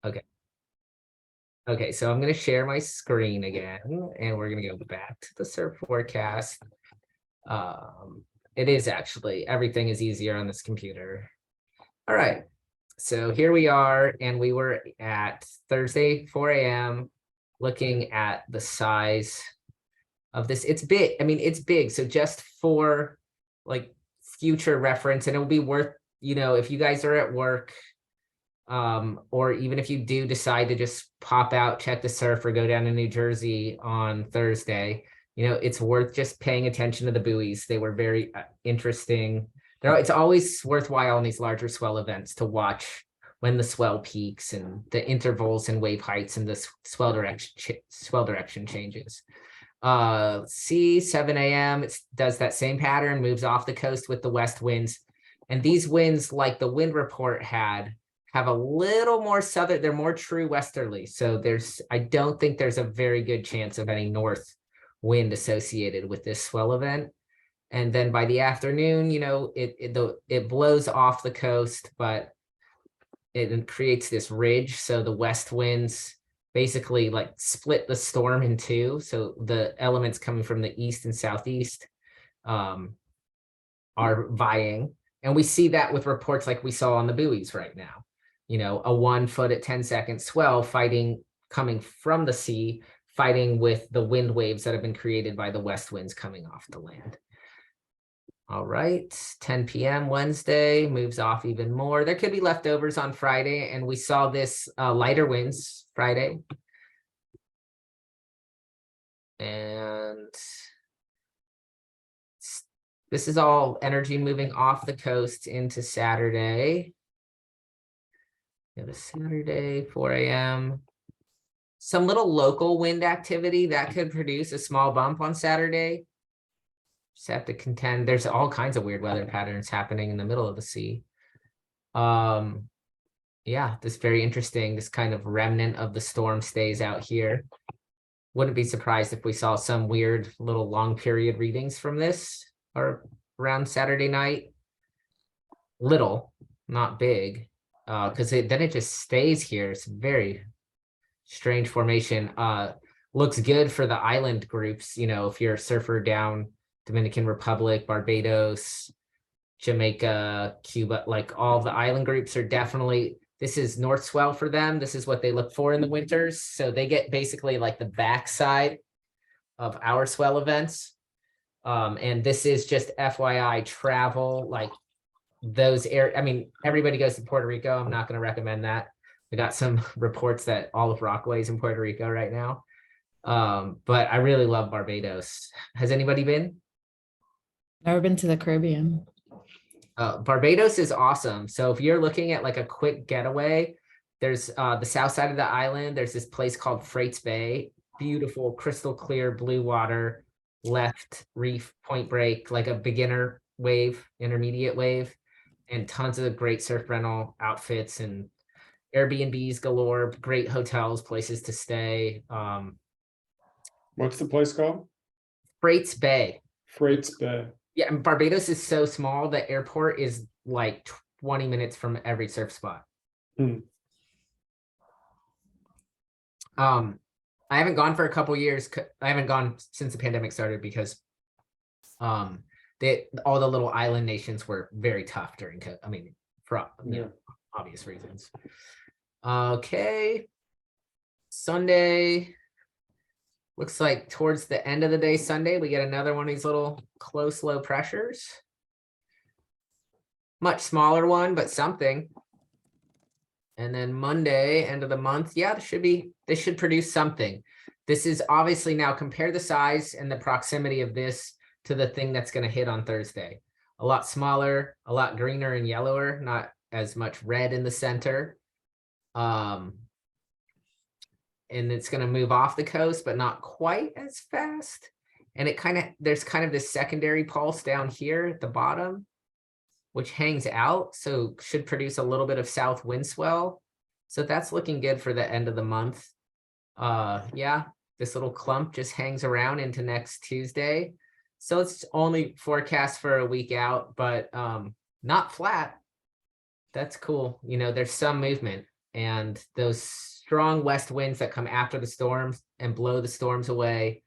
Okay. Okay, so I'm going to share my screen again, and we're going to go back to the surf forecast. It is actually, everything is easier on this computer. All right, so here we are, and we were at Thursday, 4 a.m., looking at the size of this. It's big. I mean, it's big. So just for like future reference, and it'll be worth, if you guys are at work, or even if you do decide to just pop out, check the surf, or go down to New Jersey on Thursday, it's worth just paying attention to the buoys. They were very interesting. It's always worthwhile in these larger swell events to watch when the swell peaks and the intervals and wave heights and the swell direction changes. See, 7 a.m. it does that same pattern, moves off the coast with the west winds. And these winds, like the wind report have a little more southern, they're more true westerly. So I don't think there's a very good chance of any north wind associated with this swell event. And then by the afternoon, it blows off the coast, but it creates this ridge. So the west winds basically like split the storm in two. So the elements coming from the east and southeast are vying. And we see that with reports like we saw on the buoys right now. A 1 foot at 10 seconds swell coming from the sea, fighting with the wind waves that have been created by the west winds coming off the land. All right, 10 p.m. Wednesday moves off even more. There could be leftovers on Friday, and we saw this lighter winds Friday. And this is all energy moving off the coast into Saturday. The Saturday, 4 a.m. Some little local wind activity that could produce a small bump on Saturday. Just have to contend. There's all kinds of weird weather patterns happening in the middle of the sea. Yeah, this very interesting. This kind of remnant of the storm stays out here. Wouldn't be surprised if we saw some weird little long period readings from this or around Saturday night. Little, not big, because then it just stays here. It's very strange formation. Looks good for the island groups. If you're a surfer down Dominican Republic, Barbados, Jamaica, Cuba, like all the island groups are definitely, this is north swell for them. This is what they look for in the winters. So they get basically like the backside of our swell events. And this is just FYI travel, like those I mean, everybody goes to Puerto Rico. I'm not going to recommend that. We got some reports that all of Rockaway is in Puerto Rico right now. But I really love Barbados. Has anybody been? Never been to the Caribbean. Barbados is awesome. So if you're looking at like a quick getaway, there's the south side of the island. There's this place called Freights Bay. Beautiful, crystal clear blue water, left reef, point break, like a beginner wave, intermediate wave, and tons of great surf rental outfits and Airbnbs galore, great hotels, places to stay. What's the place called? Freights Bay. Freights Bay. Yeah, and Barbados is so small, the airport is like 20 minutes from every surf spot. I haven't gone for a couple years. I haven't gone since the pandemic started because all the little island nations were very tough during COVID. I mean, for obvious reasons. Okay. Sunday. Looks like towards the end of the day, Sunday, we get another one of these little close low pressures. Much smaller one, but something. And then Monday, end of the month, yeah, this should produce something. This is obviously now compare the size and the proximity of this to the thing that's going to hit on Thursday. A lot smaller, a lot greener and yellower, not as much red in the center. And it's going to move off the coast, but not quite as fast. And there's kind of this secondary pulse down here at the bottom, which hangs out. So should produce a little bit of south wind swell. So that's looking good for the end of the month. Yeah, this little clump just hangs around into next Tuesday. So it's only forecast for a week out, but not flat. That's cool. There's some movement. And those strong west winds that come after the storms and blow the storms away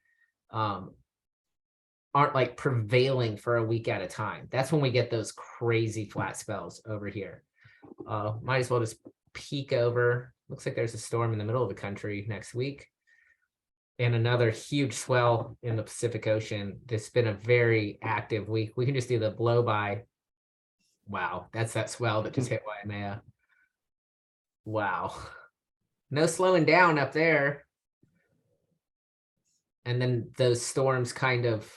aren't like prevailing for a week at a time. That's when we get those crazy flat spells over here. Might as well just peek over. Looks like there's a storm in the middle of the country next week. And another huge swell in the Pacific Ocean. It's been a very active week. We can just do the blow by. Wow, that's that swell that just hit Waimea. Wow. No slowing down up there. And then those storms kind of,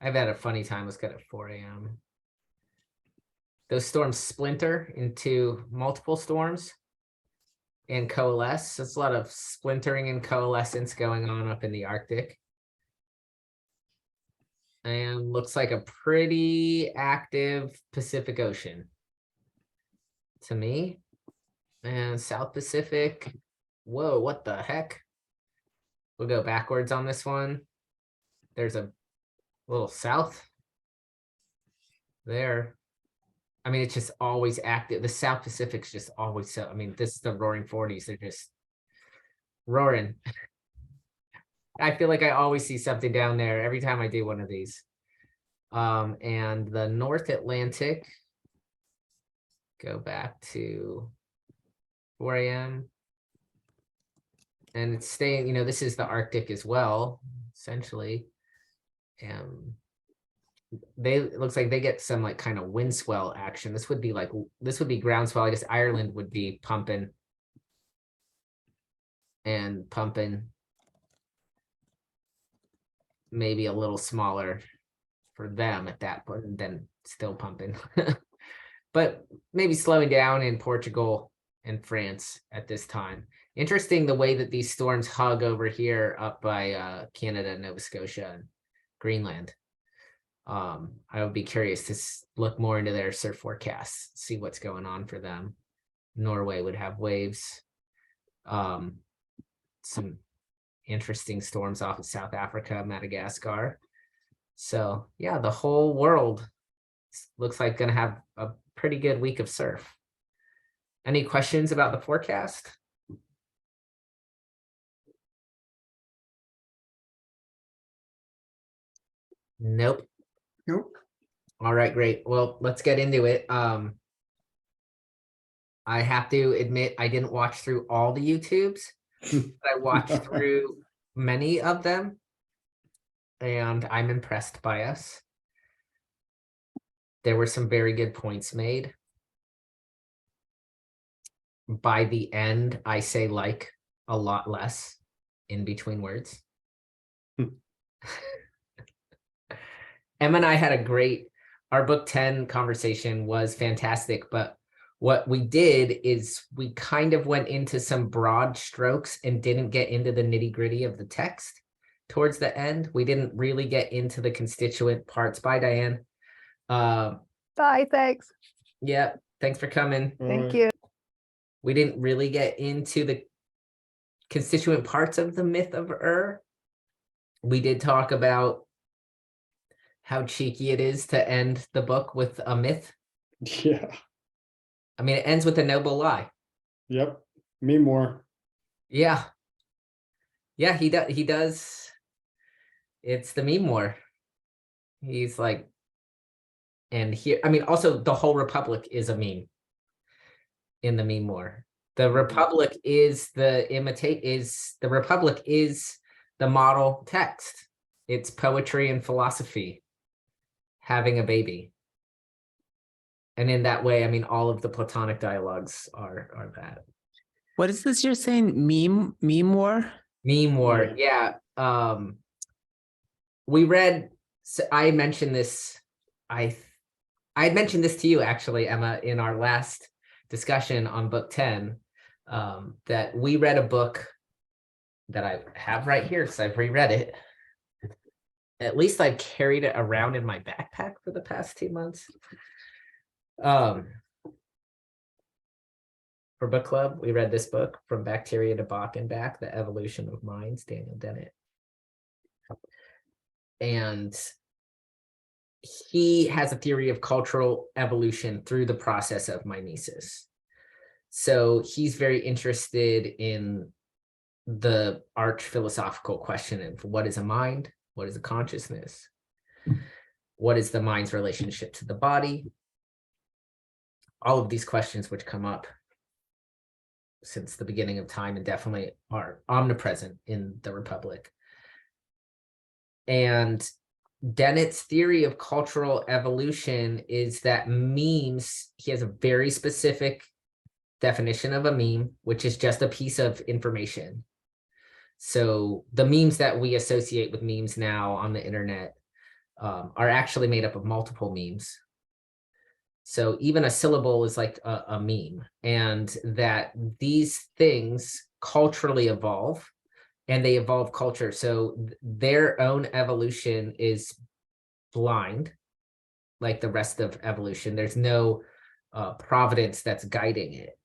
I've had a funny time. Let's get at 4 a.m. Those storms splinter into multiple storms and coalesce. There's a lot of splintering and coalescence going on up in the Arctic. And looks like a pretty active Pacific Ocean to me. And South Pacific, whoa, what the heck? We'll go backwards on this one. There's a little south there. I mean, it's just always active. The South Pacific's just always so, I mean, this is the roaring 40s. They're just roaring. I feel like I always see something down there every time I do one of these. And the North Atlantic, go back to 4 a.m. And it's staying, you know, this is the Arctic as well, essentially. They, it looks like they get some like kind of wind swell action. This would be like, this would be ground swell. I guess Ireland would be pumping and pumping. Maybe a little smaller for them at that point, and then still pumping. But maybe slowing down in Portugal and France at this time. Interesting the way that these storms hug over here up by Canada, Nova Scotia, and Greenland. I would be curious to look more into their surf forecasts, see what's going on for them. Norway would have waves. Some interesting storms off of South Africa, Madagascar. So yeah, the whole world looks like gonna have a pretty good week of surf. Any questions about the forecast? Nope. Nope. All right, great. Well, let's get into it. I have to admit I didn't watch through all the YouTubes. I watched through many of them, and I'm impressed by us. There were some very good points made. By the end, I say like a lot less in between words. Emma and I had a great, our book 10 conversation was fantastic, but what we did is we kind of went into some broad strokes and didn't get into the nitty-gritty of the text towards the end. We didn't really get into the constituent parts. Bye, Diane. Bye, thanks. Yeah, thanks for coming. Thank you. We didn't really get into the constituent parts of the myth of We did talk about how cheeky it is to end the book with a myth. Yeah. I mean, it ends with a noble lie. Yep. Me more. Yeah. Yeah, he does. It's the meme war. He's like, and here, I mean, also the whole Republic is a meme in the meme war. The Republic is the Republic is the model text. It's poetry and philosophy having a baby. And in that way, I mean, all of the Platonic dialogues are that. What is this you're saying? Meme war? Meme war, yeah. We read, so I mentioned this, I had mentioned this to you actually, Emma, in our last discussion on book 10, that we read a book that I have right here, because I've reread it. At least I've carried it around in my backpack for the past 2 months. For book club, we read this book, From Bacteria to Bach and Back, The Evolution of Minds, Daniel Dennett. And he has a theory of cultural evolution through the process of mimesis. So he's very interested in the arch philosophical question of what is a mind, what is a consciousness, what is the mind's relationship to the body, all of these questions which come up since the beginning of time and definitely are omnipresent in the Republic. And Dennett's theory of cultural evolution is that memes, he has a very specific definition of a meme, which is just a piece of information. So the memes that we associate with memes now on the internet are actually made up of multiple memes. So even a syllable is like a meme, and that these things culturally evolve, and they evolve culture. So their own evolution is blind, like the rest of evolution. There's no providence that's guiding it.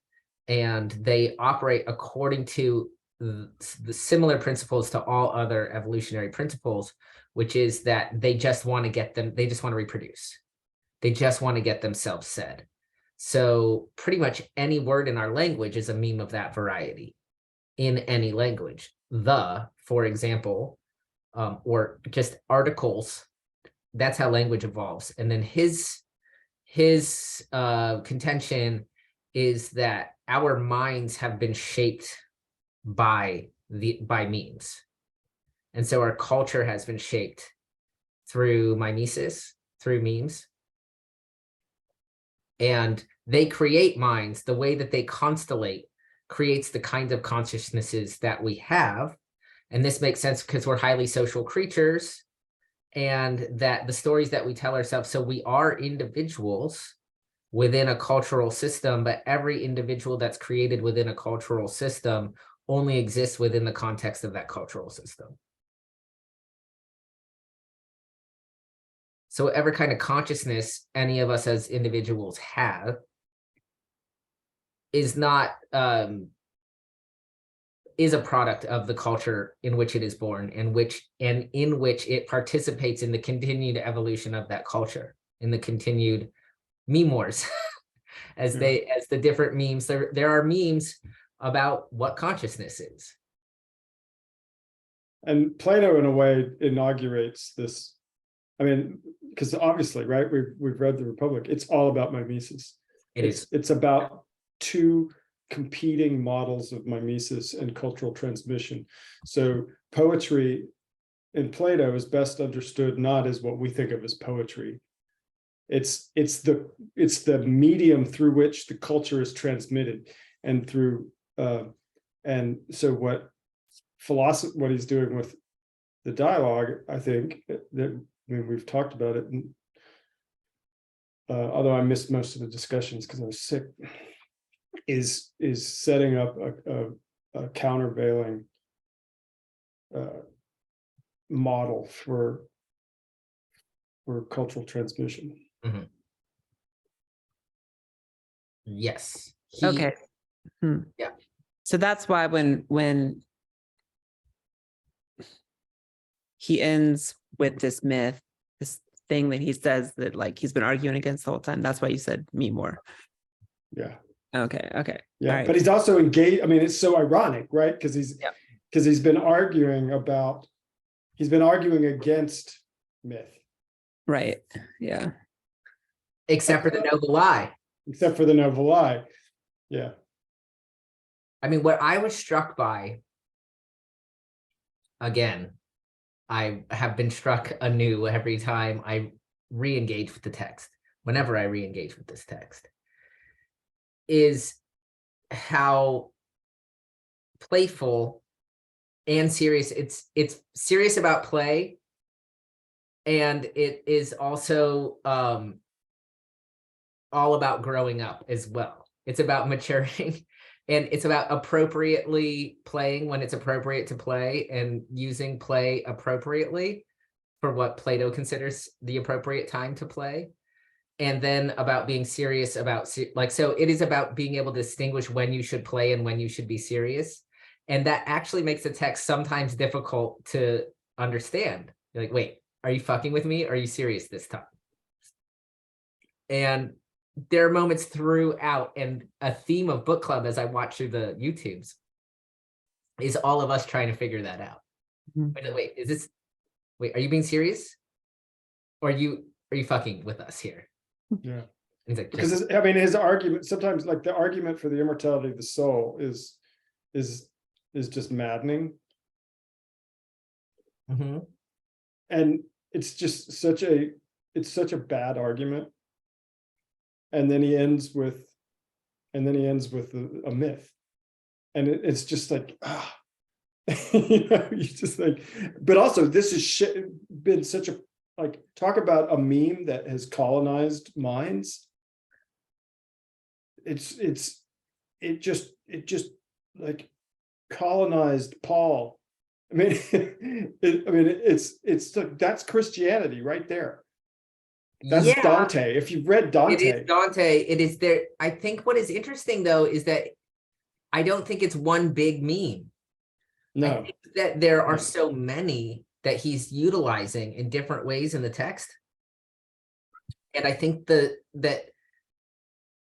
And they operate according to the similar principles to all other evolutionary principles, which is that they just want to reproduce. They just want to get themselves said. So pretty much any word in our language is a meme of that variety in any language. For example, or just articles, that's how language evolves. And then his contention is that our minds have been shaped by memes. And so our culture has been shaped through mimesis, through memes. And they create minds. The way that they constellate creates the kinds of consciousnesses that we have. And this makes sense because we're highly social creatures, and that the stories that we tell ourselves, so we are individuals within a cultural system, but every individual that's created within a cultural system only exists within the context of that cultural system. So whatever kind of consciousness any of us as individuals have is not is a product of the culture in which it is born, and in which it participates in the continued evolution of that culture, in the continued meme wars. as the different memes, there are memes about what consciousness is. And Plato, in a way, inaugurates this. I mean, because obviously, right, we've read the Republic. It's all about mimesis. It's about two competing models of mimesis and cultural transmission. So poetry in Plato is best understood not as what we think of as poetry. It's the medium through which the culture is transmitted, and through and so what he's doing with the dialogue, I think that, I mean, we've talked about it, and, although I missed most of the discussions because I was sick, is setting up a countervailing model for cultural transmission. Mm-hmm. Yes. Okay. Yeah. So that's why when he ends with this myth, this thing that he says that like he's been arguing against the whole time, that's why you said me more. Yeah. Okay. Yeah. Right. But he's also engaged. I mean, it's so ironic, right? Because he's been arguing against myth. Right. Yeah. Except for the noble lie. Except for the noble lie. Yeah. I mean, what I was struck by, again, I have been struck anew every time I re-engage with the text, whenever I re-engage with this text, is how playful and serious it's serious about play, and it is also all about growing up as well. It's about maturing, and it's about appropriately playing when it's appropriate to play, and using play appropriately for what Plato considers the appropriate time to play. And then about being serious about, so it is about being able to distinguish when you should play and when you should be serious. And that actually makes the text sometimes difficult to understand. You're like, wait, are you fucking with me? Are you serious this time? And there are moments throughout, and a theme of book club as I watch through the YouTubes is all of us trying to figure that out. Mhm. Wait, are you being serious? Or are you fucking with us here? Yeah. He's like, Because I mean, his argument sometimes, like the argument for the immortality of the soul, is just maddening, Mhm. and it's just such a bad argument. And then he ends with a myth, and it's just like you just like. But also, this has been such a, like, talk about a meme that has colonized minds. It just like colonized Paul. I mean, it's like, that's Christianity right there. That's Yeah, Dante. If you've read it Dante, is Dante. It is there. I think what is interesting though is that I don't think it's one big meme. I no, think that there are No. so many that he's utilizing in different ways in the text. And I think that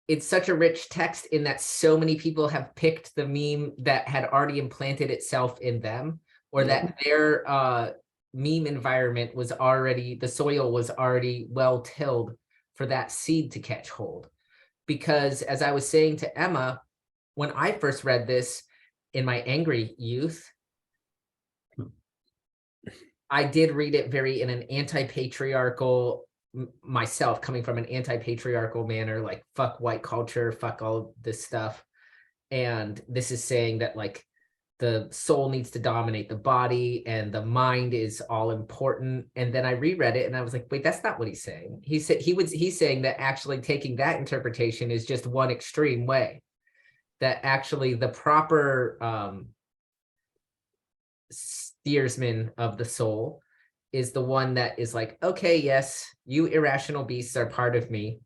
it's such a rich text in that so many people have picked the meme that had already implanted itself in them, or that their meme environment was already, the soil was already well tilled for that seed to catch hold. Because as I was saying to Emma, when I first read this in my angry youth, I did read it very in an anti-patriarchal, myself coming from an anti-patriarchal manner, like fuck white culture, fuck all of this stuff. And this is saying that like the soul needs to dominate the body and the mind is all important. And then I reread it and I was like, wait, that's not what he's saying. He's saying that actually taking that interpretation is just one extreme way. That actually the proper steersman of the soul is the one that is like, okay, yes, you irrational beasts are part of me.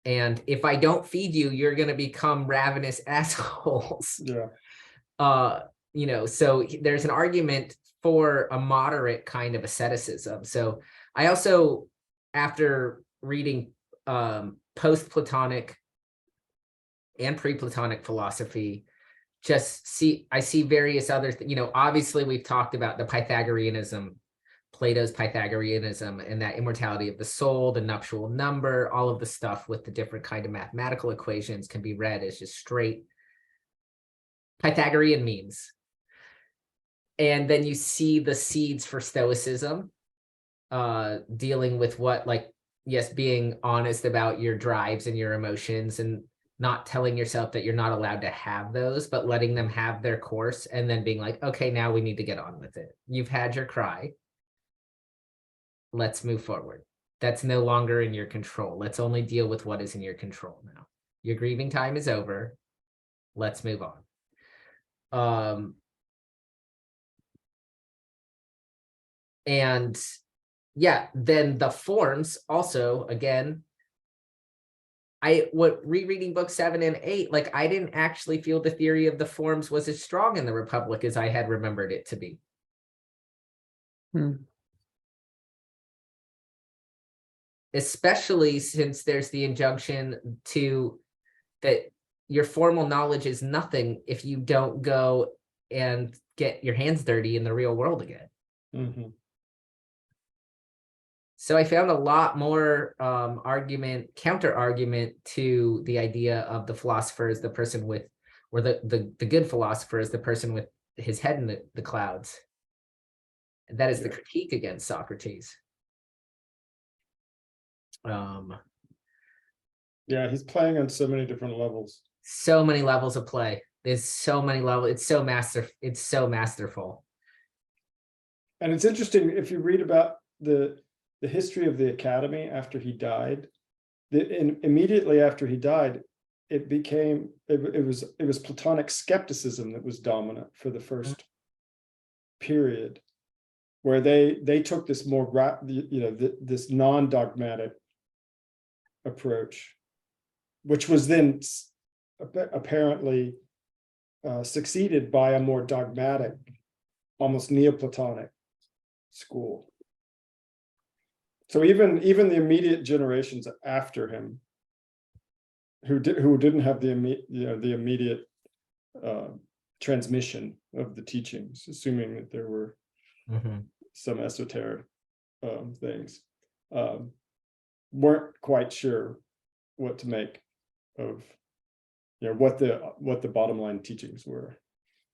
And if I don't feed you, you're going to become ravenous assholes. yeah, So there's an argument for a moderate kind of asceticism. So I also, after reading post-Platonic and pre-Platonic philosophy, I see various other obviously we've talked about the Pythagoreanism, Plato's Pythagoreanism, and that immortality of the soul, the nuptial number, all of the stuff with the different kind of mathematical equations can be read as just straight Pythagorean memes. And then you see the seeds for Stoicism, dealing with what, like, yes, being honest about your drives and your emotions and not telling yourself that you're not allowed to have those, but letting them have their course and then being like, okay, now we need to get on with it. You've had your cry. Let's move forward. That's no longer in your control. Let's only deal with what is in your control now. Your grieving time is over. Let's move on. And yeah, then the forms also, again, rereading book 7 and 8, like I didn't actually feel the theory of the forms was as strong in the Republic as I had remembered it to be. Especially since there's the injunction to that your formal knowledge is nothing if you don't go and get your hands dirty in the real world again. Mhm. So I found a lot more counter argument to the idea of the philosopher as the person with, or the good philosopher is the person with his head in the clouds. And that is the critique against Socrates. Yeah, he's playing on so many different levels. So many levels of play. There's so many levels. It's so masterful. And it's interesting if you read about the history of the academy after he died. Immediately after he died, it was Platonic skepticism that was dominant for the first period, where they took this more this non-dogmatic approach, which was then apparently succeeded by a more dogmatic, almost Neoplatonic school. So even the immediate generations after him who didn't have the immediate transmission of the teachings, assuming that there were some esoteric things, weren't quite sure what to make of what the bottom line teachings were.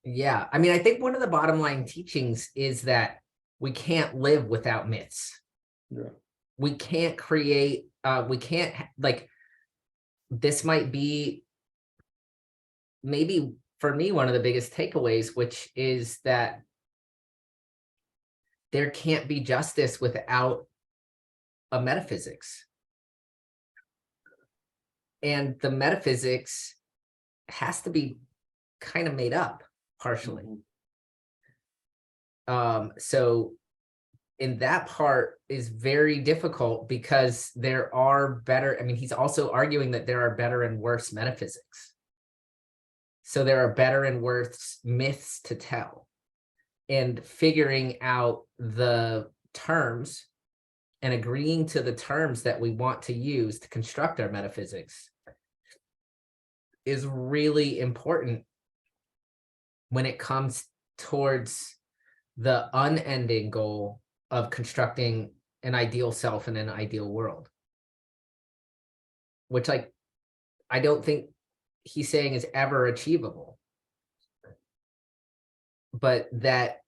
Yeah, I mean, I think one of the bottom line teachings is that we can't live without myths. Yeah. We can't create, we can't, like, this might be maybe for me one of the biggest takeaways, which is that there can't be justice without a metaphysics. And the metaphysics has to be kind of made up partially. So in that part is very difficult because there are better, I mean, he's also arguing that there are better and worse metaphysics. So there are better and worse myths to tell, and figuring out the terms and agreeing to the terms that we want to use to construct our metaphysics is really important when it comes towards the unending goal of constructing an ideal self in an ideal world, which, like, I don't think he's saying is ever achievable, but that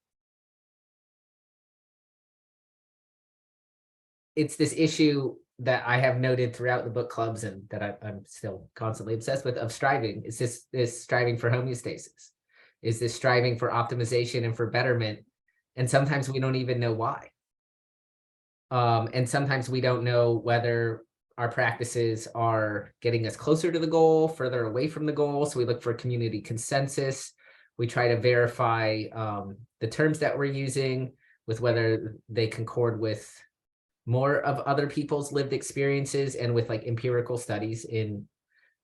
it's this issue that I have noted throughout the book clubs and that I'm still constantly obsessed with, of striving. Is this striving for homeostasis? Is this striving for optimization and for betterment? And sometimes we don't even know why. And sometimes we don't know whether our practices are getting us closer to the goal, further away from the goal. So we look for community consensus. We try to verify the terms that we're using with whether they concord with more of other people's lived experiences and with, like, empirical studies in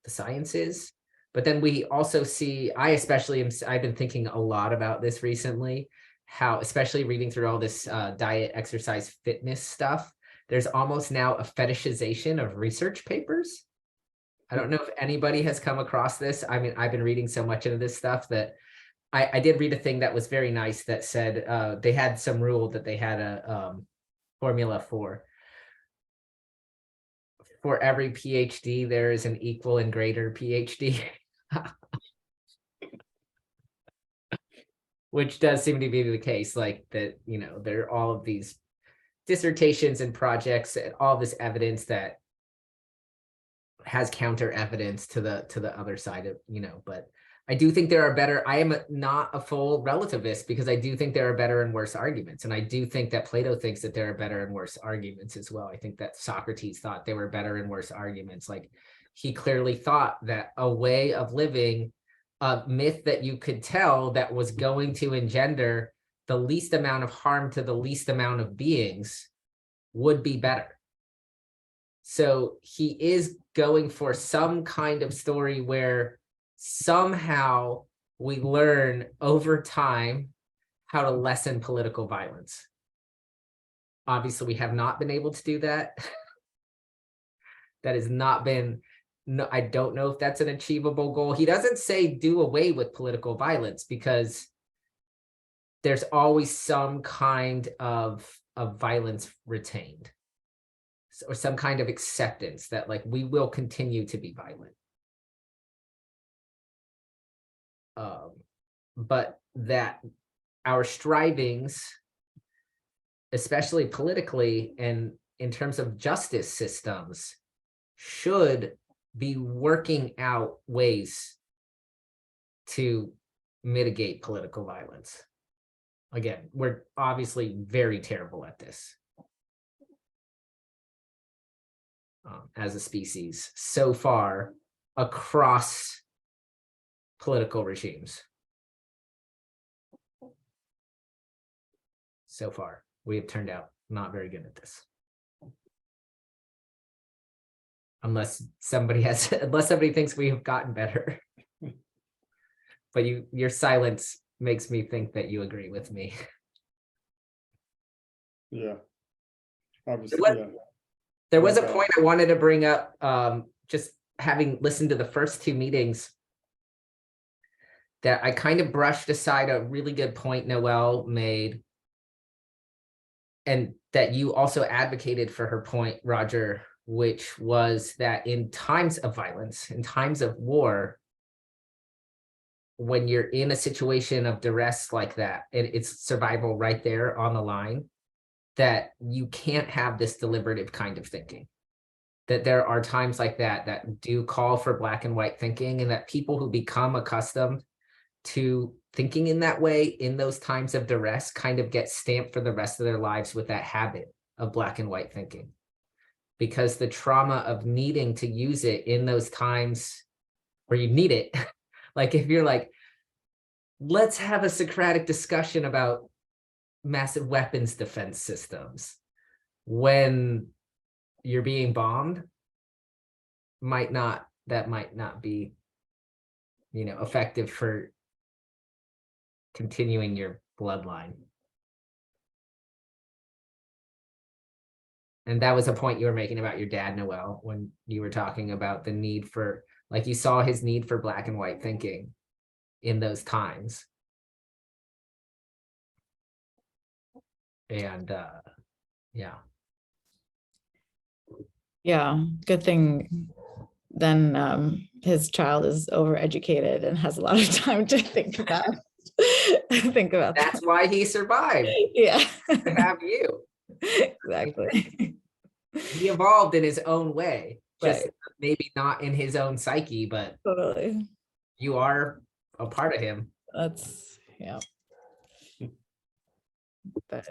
the sciences. But then we also see, I've been thinking a lot about this recently, how, especially reading through all this diet, exercise, fitness stuff, there's almost now a fetishization of research papers. I don't know if anybody has come across this. I mean, I've been reading so much into this stuff that I did read a thing that was very nice that said they had some rule that they had a formula for every PhD, there is an equal and greater PhD. Which does seem to be the case, like that, there are all of these dissertations and projects and all this evidence that has counter evidence to the other side of, but I do think there are better, I am not a full relativist because I do think there are better and worse arguments. And I do think that Plato thinks that there are better and worse arguments as well. I think that Socrates thought there were better and worse arguments. Like, he clearly thought that a way of living, a myth that you could tell that was going to engender the least amount of harm to the least amount of beings would be better. So he is going for some kind of story where somehow we learn over time how to lessen political violence. Obviously, we have not been able to do that. That has not been, no, I don't know if that's an achievable goal. He doesn't say do away with political violence because there's always some kind of violence retained, or some kind of acceptance that, like, we will continue to be violent. But that our strivings, especially politically and in terms of justice systems, should be working out ways to mitigate political violence. Again, we're obviously very terrible at this as a species so far across political regimes. So far, we have turned out not very good at this. Unless somebody thinks we have gotten better. But your silence makes me think that you agree with me. Yeah. Obviously, There was a point I wanted to bring up, just having listened to the first two meetings, that I kind of brushed aside a really good point Noelle made, and that you also advocated for her point, Roger, which was that in times of violence, in times of war, when you're in a situation of duress like that, and it's survival right there on the line, that you can't have this deliberative kind of thinking. That there are times like that that do call for black and white thinking, and that people who become accustomed to thinking in that way in those times of duress kind of get stamped for the rest of their lives with that habit of black and white thinking. Because the trauma of needing to use it in those times where you need it, like if you're like, let's have a Socratic discussion about massive weapons defense systems when you're being bombed, that might not be, effective for continuing your bloodline. And that was a point you were making about your dad, Noelle, when you were talking about the need for, like, you saw his need for black and white thinking in those times. And yeah. Yeah, good thing then his child is overeducated and has a lot of time to think about That's why he survived. Yeah. To have you. Exactly. He evolved in his own way, just Right. maybe not in his own psyche, but Totally. you are a part of him. That's yeah. But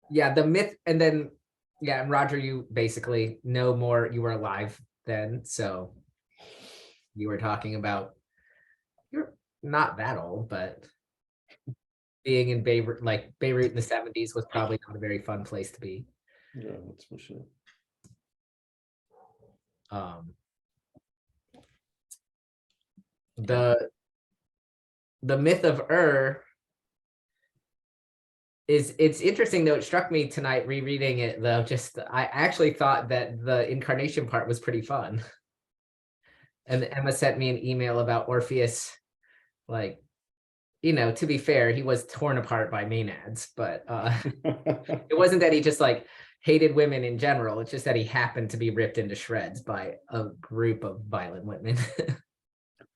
yeah, the myth. And then and Roger, you basically know more, you were alive then, so you were talking about, you're not that old, but being in Beirut in the 70s was probably not a very fun place to be. Yeah, that's for sure. The myth of it's interesting though. It struck me tonight rereading it though. I actually thought that the incarnation part was pretty fun. And Emma sent me an email about Orpheus, like, to be fair, he was torn apart by Maenads, but it wasn't that he just like hated women in general. It's just that he happened to be ripped into shreds by a group of violent women.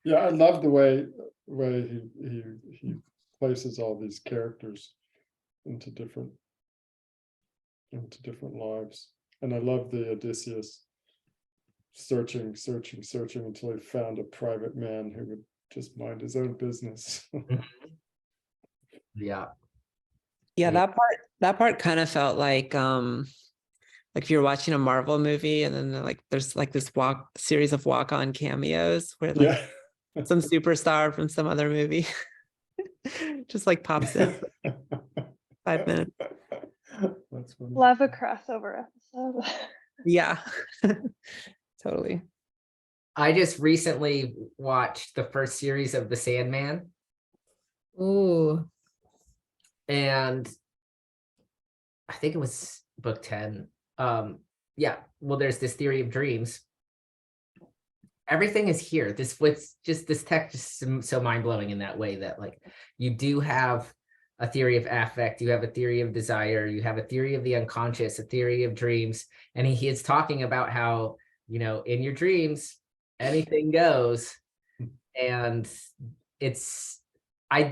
Yeah, I love the way he places all these characters into different lives. And I love the Odysseus searching until he found a private man who would just mind his own business. Yeah. That part kind of felt like if you're watching a Marvel movie and then there's like this series of walk-on cameos where some superstar from some other movie just like pops in 5 minutes. That's funny. Love a crossover episode. Yeah. Totally. I just recently watched the first series of The Sandman. Ooh. And I think it was book 10. Well, there's this theory of dreams. Everything is here. This text is so mind-blowing in that way that like you do have a theory of affect, you have a theory of desire, you have a theory of the unconscious, a theory of dreams. And he is talking about how, in your dreams, anything goes. And I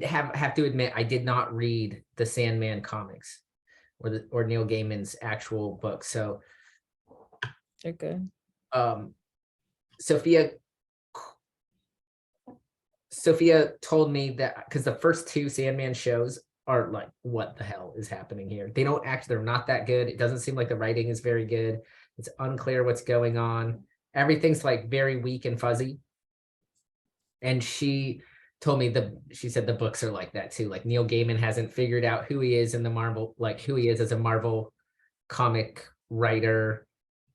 have to admit, I did not read the Sandman comics or Neil Gaiman's actual book. So They're good. Sophia told me that because the first two Sandman shows are like, what the hell is happening here? They're not that good. It doesn't seem like the writing is very good. It's unclear what's going on. Everything's like very weak and fuzzy. And she told me she said the books are like that too. Like Neil Gaiman hasn't figured out who he is in the Marvel, like who he is as a Marvel comic writer.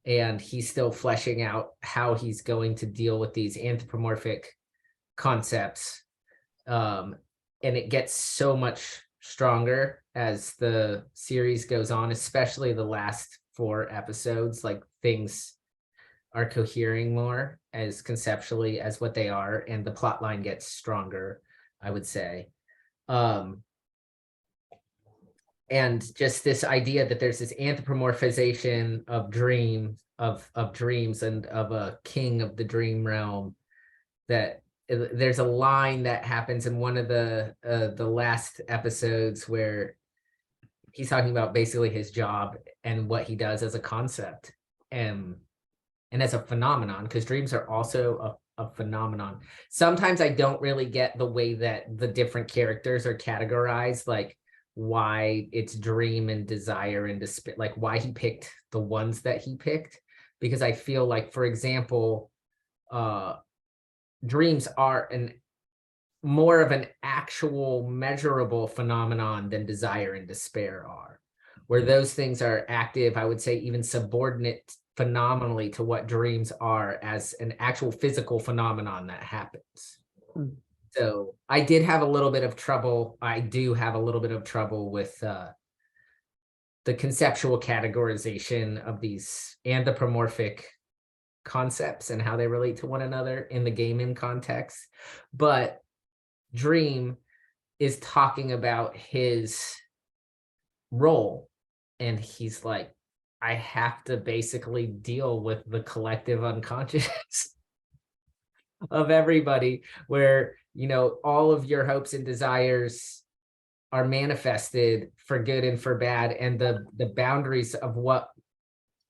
And he's still fleshing out how he's going to deal with these anthropomorphic concepts. And it gets so much stronger as the series goes on, especially the last 4 episodes. Like things are cohering more as conceptually as what they are, and the plot line gets stronger, I would say. And just this idea that there's this anthropomorphization of dreams and of a king of the dream realm, that there's a line that happens in one of the last episodes where he's talking about basically his job and what he does as a concept and as a phenomenon, because dreams are also a phenomenon. Sometimes I don't really get the way that the different characters are categorized, like why it's dream and desire and despair, like why he picked the ones that he picked, because I feel like, for example, dreams are more of an actual measurable phenomenon than desire and despair are, where those things are active, I would say even subordinate phenomenally to what dreams are as an actual physical phenomenon that happens. So I did have a little bit of trouble. I do have a little bit of trouble with the conceptual categorization of these anthropomorphic concepts and how they relate to one another in the gaming context. But Dream is talking about his role, and he's like, I have to basically deal with the collective unconscious of everybody, where, you know, all of your hopes and desires are manifested for good and for bad, and the boundaries of what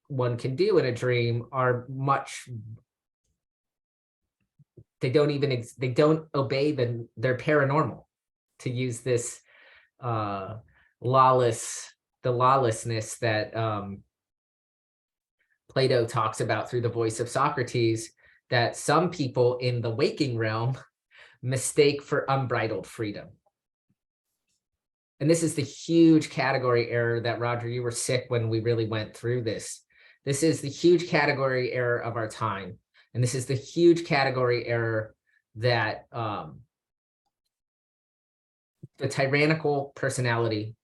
one can do in a dream are much, they don't obey they're paranormal, to use this lawlessness that Plato talks about through the voice of Socrates, that some people in the waking realm mistake for unbridled freedom. And this is the huge category error that, Roger, you were sick when we really went through this. This is the huge category error of our time. And this is the huge category error that the tyrannical personality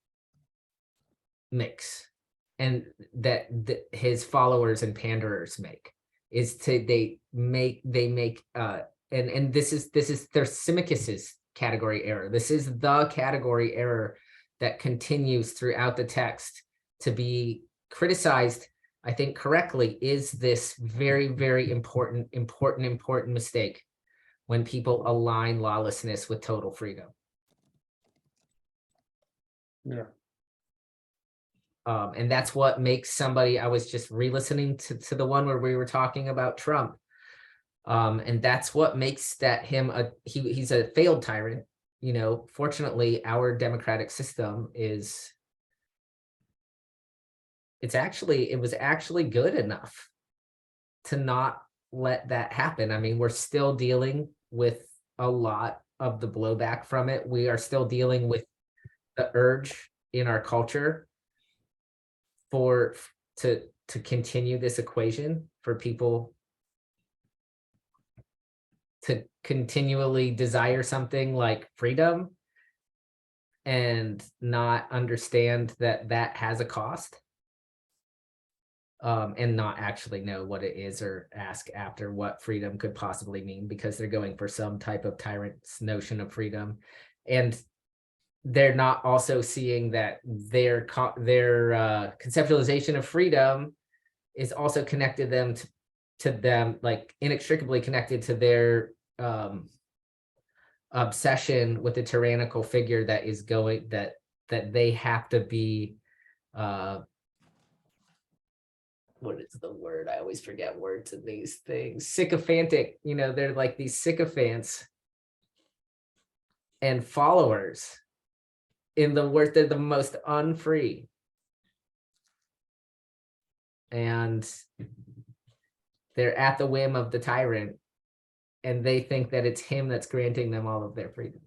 makes, and that his followers and panderers make, is they make and this is their Symmachus's category error. This is the category error that continues throughout the text to be criticized, I think correctly, is this very, very important mistake when people align lawlessness with total freedom. Yeah. And that's what makes somebody, I was just re-listening to the one where we were talking about Trump. And that's what makes that him he's a failed tyrant. You know, fortunately, our democratic system it was actually good enough to not let that happen. I mean, we're still dealing with a lot of the blowback from it. We are still dealing with the urge in our culture to continue this equation, for people to continually desire something like freedom and not understand that that has a cost, and not actually know what it is or ask after what freedom could possibly mean, because they're going for some type of tyrant's notion of freedom. And they're not also seeing that their conceptualization of freedom is also connected to them, like inextricably connected to their obsession with the tyrannical figure that is going, that they have to be, what is the word? I always forget words in these things. Sycophantic, you know, they're like these sycophants and followers in the word, they're the most unfree. And they're at the whim of the tyrant, and they think that it's him that's granting them all of their freedom.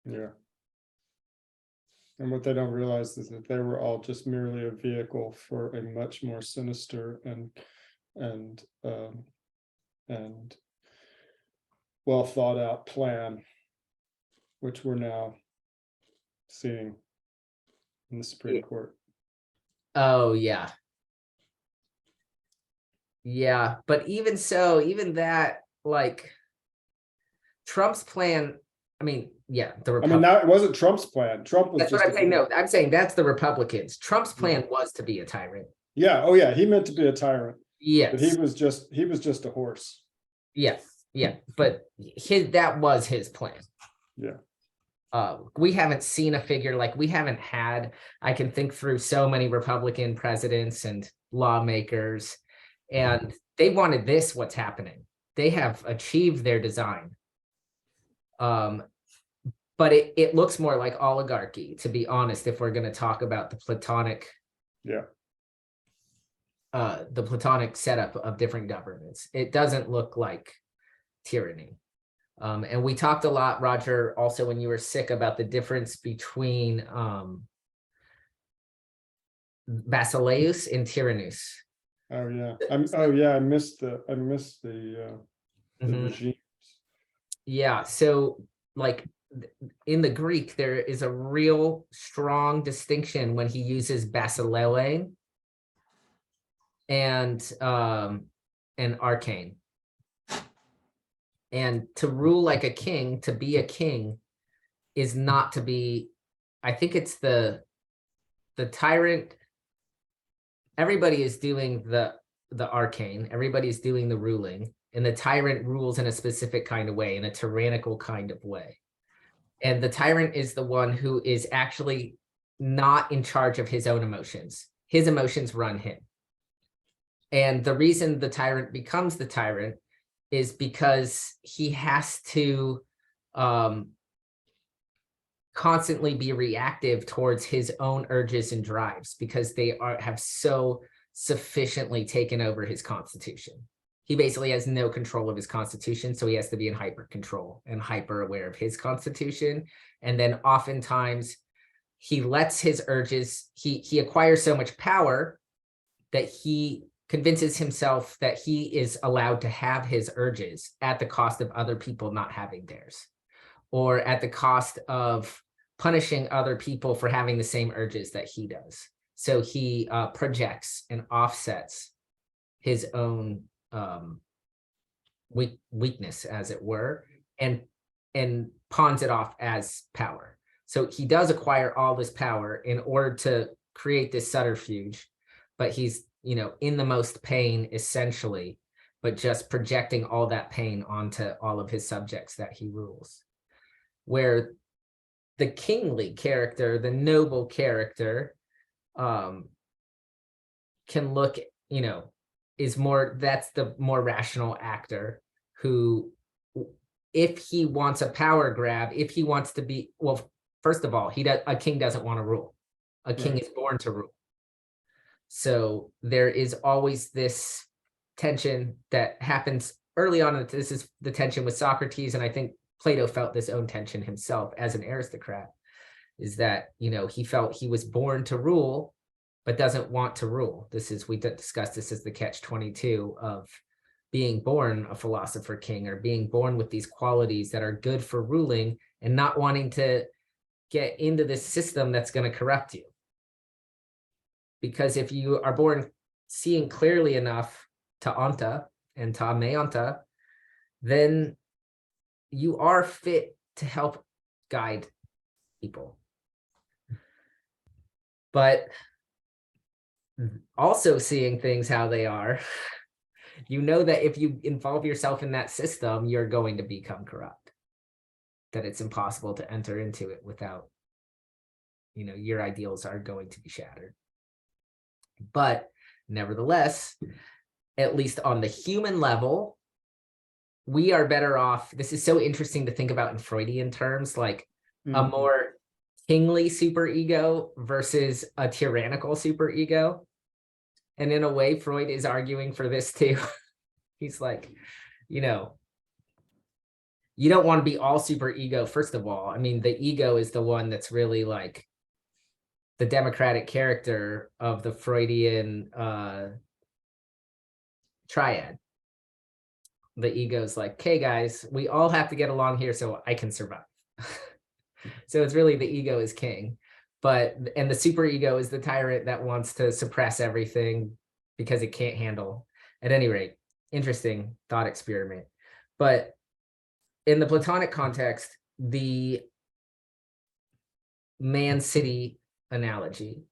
Yeah. And what they don't realize is that they were all just merely a vehicle for a much more sinister and well thought out plan, which we're now seeing in the Supreme Court. Oh yeah. Yeah, but even so, even that, like Trump's plan, I mean, yeah, the I mean, Republicans. now it wasn't Trump's plan. Trump was That's what just I'm saying. No, I'm saying that's the Republicans. Trump's plan was to be a tyrant. Yeah. Oh, yeah. He meant to be a tyrant, but he Yes. was just a horse. Yeah. Yeah. But that was his plan. Yeah. We haven't seen a figure like we haven't had. I can think through so many Republican presidents and lawmakers, and they wanted this. What's happening? They have achieved their design. But it looks more like oligarchy, to be honest, if we're going to talk about the Platonic. Yeah. The Platonic setup of different governments. It doesn't look like tyranny. And we talked a lot, Roger, also when you were sick, about the difference between Basileus and Tyrannus. Oh yeah. I missed the Mhm. regime. Yeah, so like in the Greek, there is a real strong distinction when he uses basileia and arcane. And to rule like a king, to be a king, is not to be, I think it's the tyrant. Everybody is doing the arcane, everybody is doing the ruling, and the tyrant rules in a specific kind of way, in a tyrannical kind of way. And the tyrant is the one who is actually not in charge of his own emotions. His emotions run him. And the reason the tyrant becomes the tyrant is because he has to constantly be reactive towards his own urges and drives, because they have so sufficiently taken over his constitution. He basically has no control of his constitution, so he has to be in hyper control and hyper aware of his constitution. And then oftentimes he lets his urges, he acquires so much power that he convinces himself that he is allowed to have his urges at the cost of other people not having theirs, or at the cost of punishing other people for having the same urges that he does. So he projects and offsets his own weakness, as it were, and pawns it off as power. So he does acquire all this power in order to create this subterfuge, but he's, in the most pain, essentially, but just projecting all that pain onto all of his subjects that he rules. Where the kingly character, the noble character, can look, is more, that's the more rational actor who, if he wants a power grab, if he wants to be, well, first of all, a king doesn't want to rule. A king is born to rule. So there is always this tension that happens early on. This is the tension with Socrates, and I think Plato felt this own tension himself as an aristocrat, is that, he felt he was born to rule, but doesn't want to rule. We discussed this as the catch-22 of being born a philosopher king, or being born with these qualities that are good for ruling and not wanting to get into this system that's going to corrupt you. Because if you are born seeing clearly enough to anta and ta meanta, then you are fit to help guide people. But also seeing things how they are, that if you involve yourself in that system, you're going to become corrupt. That it's impossible to enter into it without, your ideals are going to be shattered. But nevertheless, at least on the human level, we are better off. This is so interesting to think about in Freudian terms, like a more kingly superego versus a tyrannical superego. And in a way, Freud is arguing for this too. He's like, you don't want to be all superego, first of all. I mean, the ego is the one that's really like the democratic character of the Freudian triad. The ego's like, okay, guys, we all have to get along here so I can survive. So it's really the ego is king, and the superego is the tyrant that wants to suppress everything because it can't handle. At any rate, interesting thought experiment. But in the Platonic context, the man-city analogy,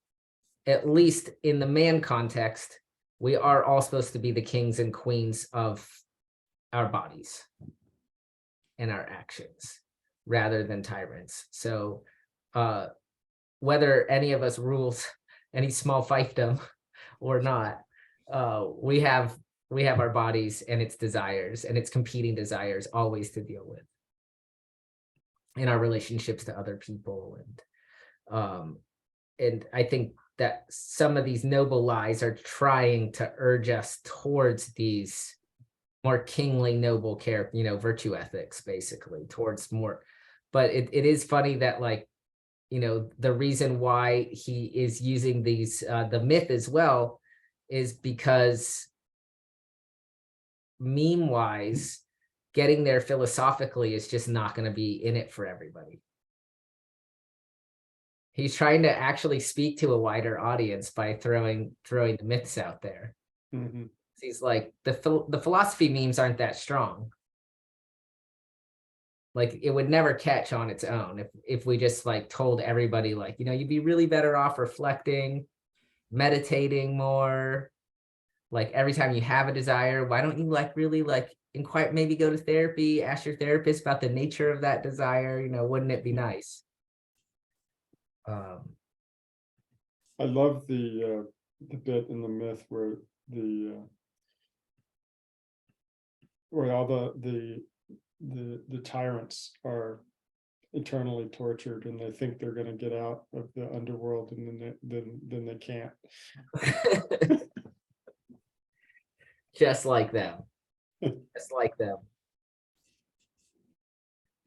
at least in the man context, we are all supposed to be the kings and queens of our bodies and our actions rather than tyrants. So whether any of us rules any small fiefdom or not, we have our bodies and its desires and its competing desires always to deal with in our relationships to other people. And I think that some of these noble lies are trying to urge us towards these more kingly, noble character, virtue ethics, basically, towards more. But it is funny that, like, the reason why he is using these, the myth as well, is because meme-wise, getting there philosophically is just not going to be in it for everybody. He's trying to actually speak to a wider audience by throwing the myths out there. Mm-hmm. He's like, the philosophy memes aren't that strong. Like, it would never catch on its own if we just like told everybody, like, you'd be really better off reflecting, meditating more. Like, every time you have a desire, why don't you really inquire, maybe go to therapy, ask your therapist about the nature of that desire, wouldn't it be nice? I love the bit in the myth where all the tyrants are eternally tortured and they think they're going to get out of the underworld, and then they can't. Just like them. Just like them.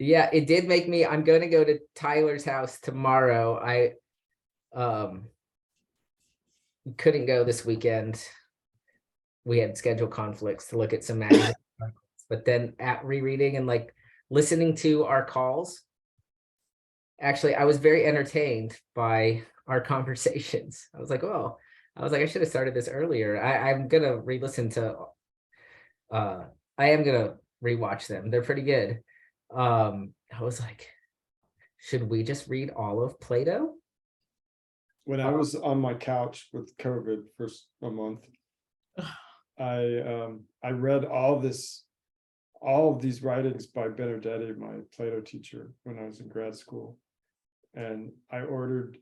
Yeah, it did make me, I'm going to go to Tyler's house tomorrow. I couldn't go this weekend. We had schedule conflicts to look at some magazines, but then at rereading and like listening to our calls, actually, I was very entertained by our conversations. I was like, I should have started this earlier. I'm going to re-listen to, I am going to rewatch them. They're pretty good. I was like, should we just read all of Plato? When I was on my couch with COVID for a month, I read all of these writings by Benedetti, my Plato teacher, when I was in grad school. And I ordered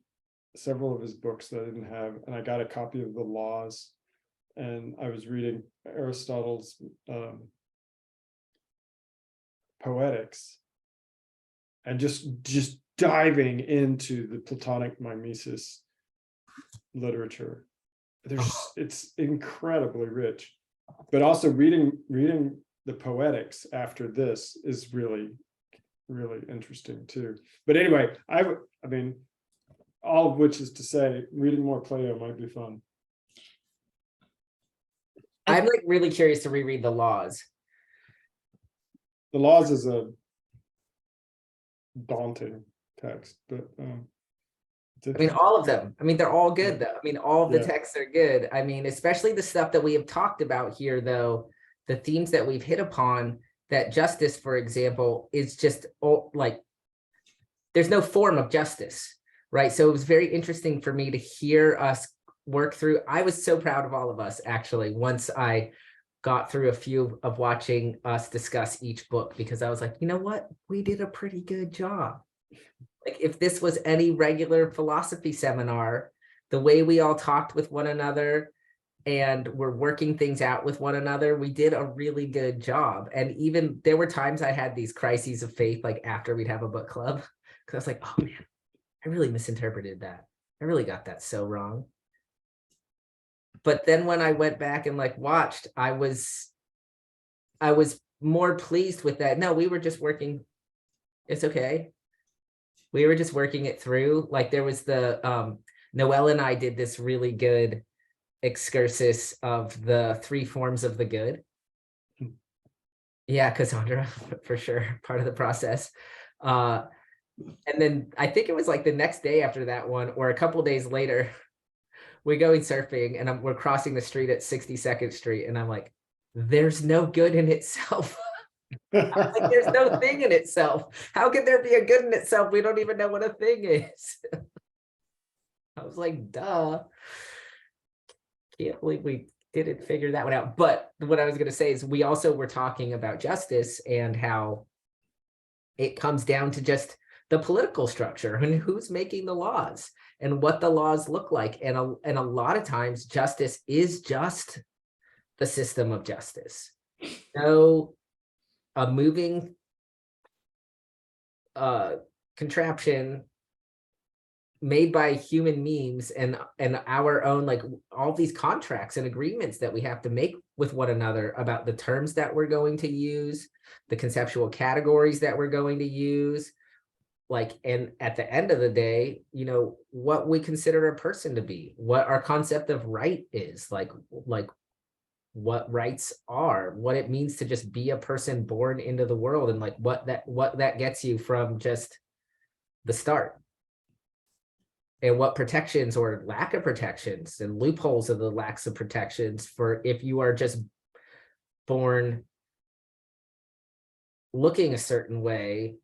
several of his books that I didn't have, and I got a copy of the Laws, and I was reading Aristotle's Poetics, and just diving into the Platonic mimesis literature. It's incredibly rich, but also reading the Poetics after this is really interesting too. But anyway, I mean, all of which is to say, reading more Plato might be fun. I'm like really curious to reread the Laws. The Laws is a daunting text, but I mean, all of them. I mean, they're all good though. I mean, all of the texts are good. I mean, especially the stuff that we have talked about here, though, the themes that we've hit upon, that justice, for example, is just like, there's no form of justice, right? So it was very interesting for me to hear us work through. I was so proud of all of us, actually, once I got through a few of watching us discuss each book, because I was like, you know what? We did a pretty good job. Like, if this was any regular philosophy seminar, the way we all talked with one another and we're working things out with one another, we did a really good job. And even there were times I had these crises of faith, like after we'd have a book club, because I was like, oh man, I really misinterpreted that. I really got that so wrong. But then when I went back and like watched, I was more pleased with that. No, we were just working. It's okay. We were just working it through. Like, there was the Noelle and I did this really good excursus of the 3 forms of the good. Yeah, Cassandra, for sure, part of the process. And then I think it was like the next day after that one, or a couple days later, we're going surfing and we're crossing the street at 62nd Street. And I'm like, there's no good in itself. Like, there's no thing in itself. How can there be a good in itself? We don't even know what a thing is. I was like, duh. Can't believe we didn't figure that one out. But what I was going to say is we also were talking about justice and how it comes down to just the political structure and who's making the laws and what the laws look like. And a lot of times justice is just the system of justice. No, a moving contraption made by human means and our own, like all these contracts and agreements that we have to make with one another about the terms that we're going to use, the conceptual categories that we're going to use, like, and at the end of the day, you know, what we consider a person to be, what our concept of right is, like what rights are, what it means to just be a person born into the world, and like what that gets you from just the start. And what protections or lack of protections and loopholes of the lacks of protections for if you are just born looking a certain way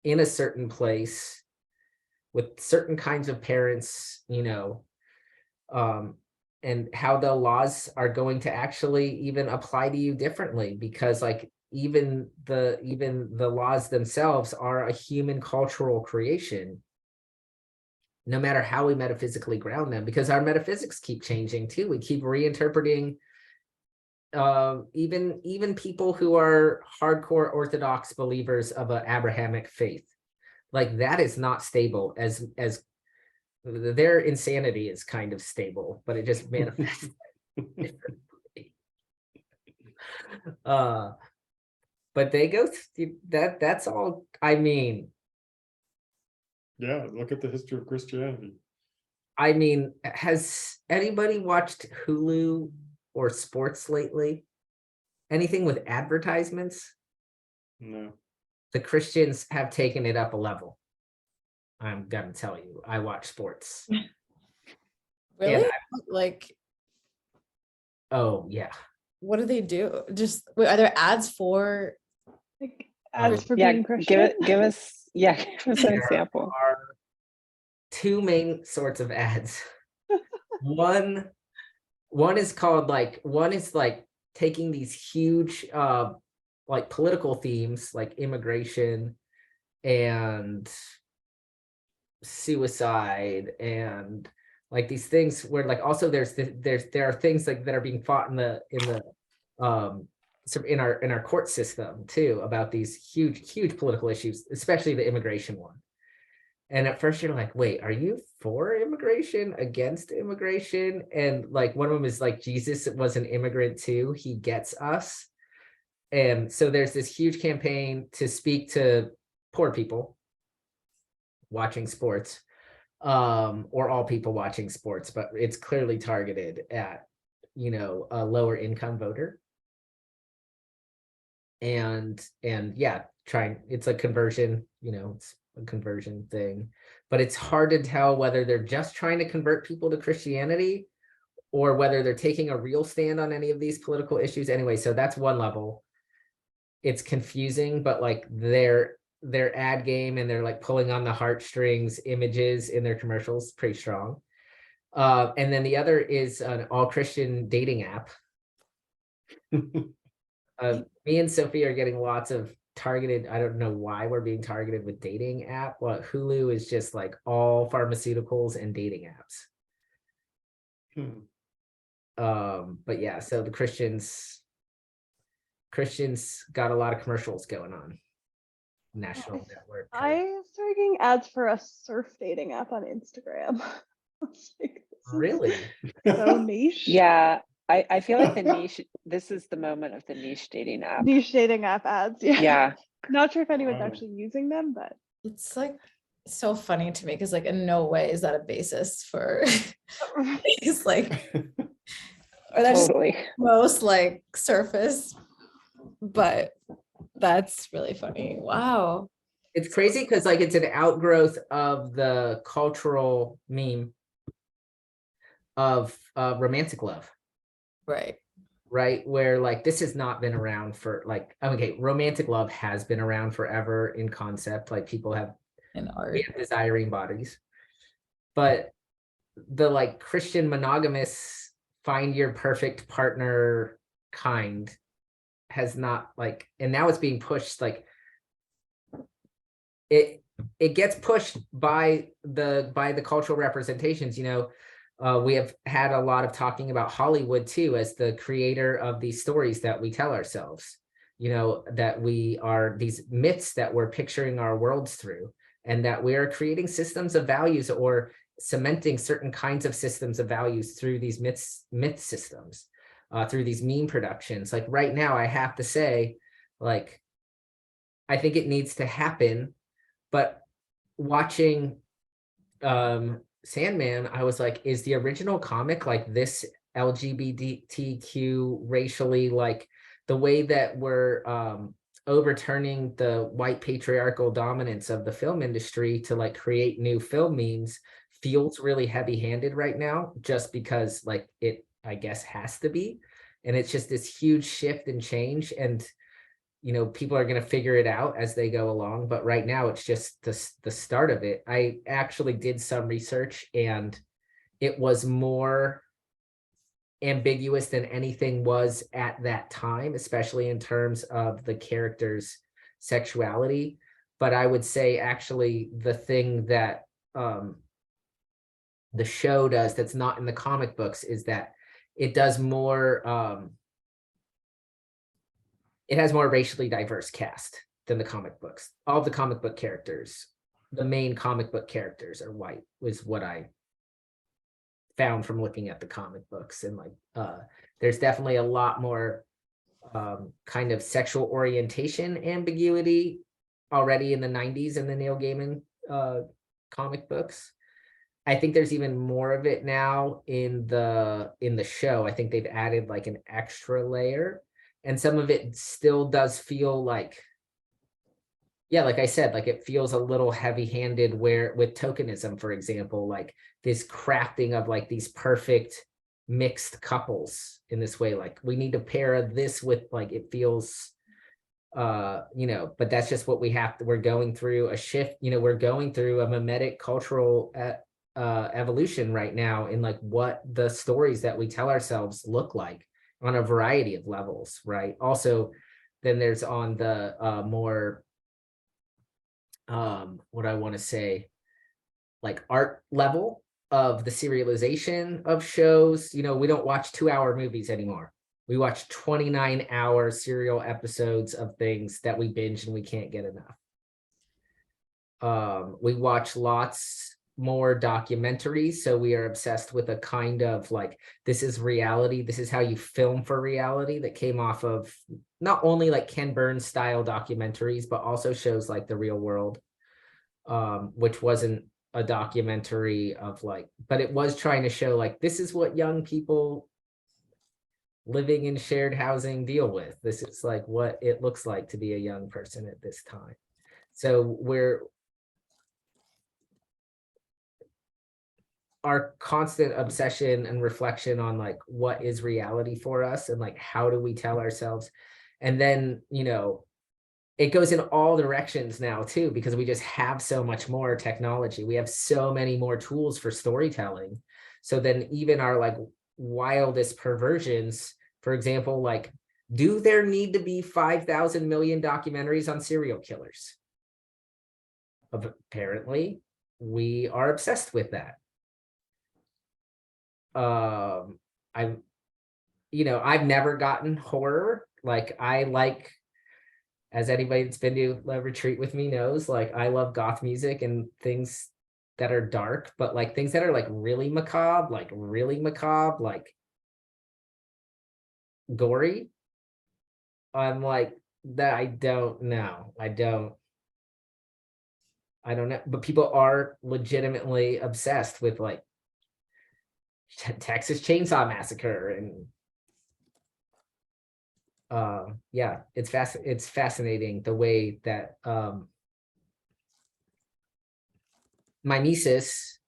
in a certain place with certain kinds of parents, you know, and how the laws are going to actually even apply to you differently, because like even the laws themselves are a human cultural creation, no matter how we metaphysically ground them, because our metaphysics keep changing too. We keep reinterpreting even people who are hardcore Orthodox believers of an Abrahamic faith. Like that is not stable as their insanity is kind of stable, but it just manifests differently. But they go through that's all. I mean, Yeah, look at the history of Christianity. I mean, has anybody watched Hulu or sports lately? Anything with advertisements? No. The Christians have taken it up a level. I'm gonna tell you, I watch sports. Really? Like, Oh yeah. what do they do? Just wait, are there ads for? Like ads for Yeah, being Christian. give us give us an There example. are two main sorts of ads. One is called like, one is like taking these huge like political themes like immigration and suicide and like these things where like also there are things like that are being fought in the in our court system too about these huge political issues, especially the immigration one. And at first you're like, wait, are you for immigration, against immigration? And like one of them is like, Jesus was an immigrant too, he gets us. And so there's this huge campaign to speak to poor people watching sports, or all people watching sports, but it's clearly targeted at, you know, a lower income voter. And yeah, it's a conversion, you know, it's a conversion thing, but it's hard to tell whether they're just trying to convert people to Christianity or whether they're taking a real stand on any of these political issues. Anyway, so that's one level. It's confusing, but like their ad game and they're like pulling on the heartstrings images in their commercials, pretty strong. And then the other is an all Christian dating app. Me and Sophie are getting lots of targeted. I don't know why we're being targeted with dating app. Well, Hulu is just like all pharmaceuticals and dating apps. But yeah, so the Christians got a lot of commercials going on. National network. I started getting ads for a surf dating app on Instagram. Like, really? so niche. Yeah, I feel like the niche, this is the moment of the niche dating app. Niche dating app ads. Yeah. Yeah. Not sure if anyone's Wow. actually using them, but It's like so funny to me because like in no way is that a basis for it's like, or that's Totally. most like surface, but that's really funny. Wow. It's crazy because like it's an outgrowth of the cultural meme of romantic love, Right. right? Where like this has not been around for like, okay, romantic love has been around forever in concept, like people have In art. desiring bodies, but the like Christian monogamous find your perfect partner kind has not like, and now it's being pushed like it gets pushed by the cultural representations, you know. We have had a lot of talking about Hollywood too as the creator of these stories that we tell ourselves, you know, that we are these myths that we're picturing our worlds through, and that we are creating systems of values or cementing certain kinds of systems of values through these myth systems, through these meme productions. Like right now, I have to say, like, I think it needs to happen, but watching Sandman, I was like, is the original comic like this LGBTQ racially, like the way that we're overturning the white patriarchal dominance of the film industry to like create new film memes feels really heavy-handed right now, just because like it, I guess, has to be. And it's just this huge shift and change. And you know, people are going to figure it out as they go along, but right now it's just the start of it. I actually did some research and it was more ambiguous than anything was at that time, especially in terms of the character's sexuality. But I would say actually the thing that the show does that's not in the comic books is that it does more it has more racially diverse cast than the comic books. All of the comic book characters, the main comic book characters are white, was what I found from looking at the comic books. And like, there's definitely a lot more kind of sexual orientation ambiguity already in the 90s in the Neil Gaiman comic books. I think there's even more of it now in the show. I think they've added like an extra layer. And some of it still does feel like, yeah, like I said, like it feels a little heavy-handed where with tokenism, for example, like this crafting of like these perfect mixed couples in this way. Like we need to pair this with like, it feels, you know, but that's just what we have to, we're going through a shift, you know, we're going through a mimetic cultural evolution right now in like what the stories that we tell ourselves look like on a variety of levels, right? Also, then there's on the more, what I want to say, like art level of the serialization of shows. You know, we don't watch 2-hour movies anymore. We watch 29-hour serial episodes of things that we binge and we can't get enough. We watch lots more documentaries, so we are obsessed with a kind of like, this is reality, this is how you film for reality, that came off of not only like Ken Burns style documentaries, but also shows like The Real World, which wasn't a documentary of like, but it was trying to show like, this is what young people living in shared housing deal with. This is like what it looks like to be a young person at this time. So our constant obsession and reflection on like what is reality for us and like how do we tell ourselves, and then, you know, it goes in all directions now too, because we just have so much more technology, we have so many more tools for storytelling. So then even our like wildest perversions, for example, like, do there need to be 5,000 million documentaries on serial killers? Apparently we are obsessed with that. I've, you know, I've never gotten horror. Like I like, as anybody that's been to a retreat with me knows, like I love goth music and things that are dark, but like things that are like really macabre, like gory, I'm like, that I don't know. I don't know, but people are legitimately obsessed with like Texas Chainsaw Massacre and yeah, it's fascinating the way that mimesis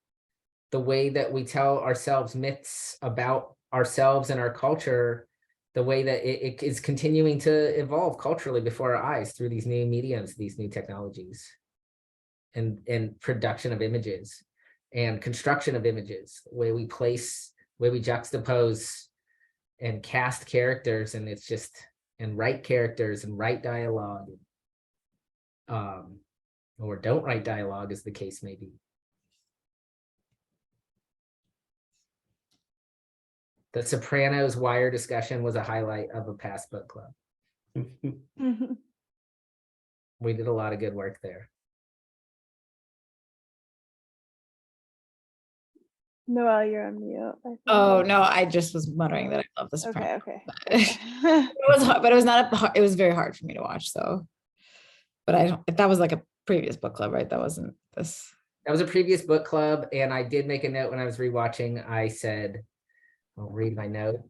the way that we tell ourselves myths about ourselves and our culture, the way that it is continuing to evolve culturally before our eyes through these new mediums, these new technologies, and production of images and construction of images, the way we place, way we juxtapose and cast characters, and it's just, and write characters and write dialogue, or don't write dialogue, as the case may be. The Sopranos wire discussion was a highlight of a past book club. Mhm. We did a lot of good work there. Noelle, you're on mute. I think. Oh no, I just was muttering that I love this. Okay, okay. It was hard, but it was not it was very hard for me to watch. So, but I don't. That was like a previous book club, right? That wasn't this. That was a previous book club, and I did make a note when I was rewatching. I said, I'll read my note.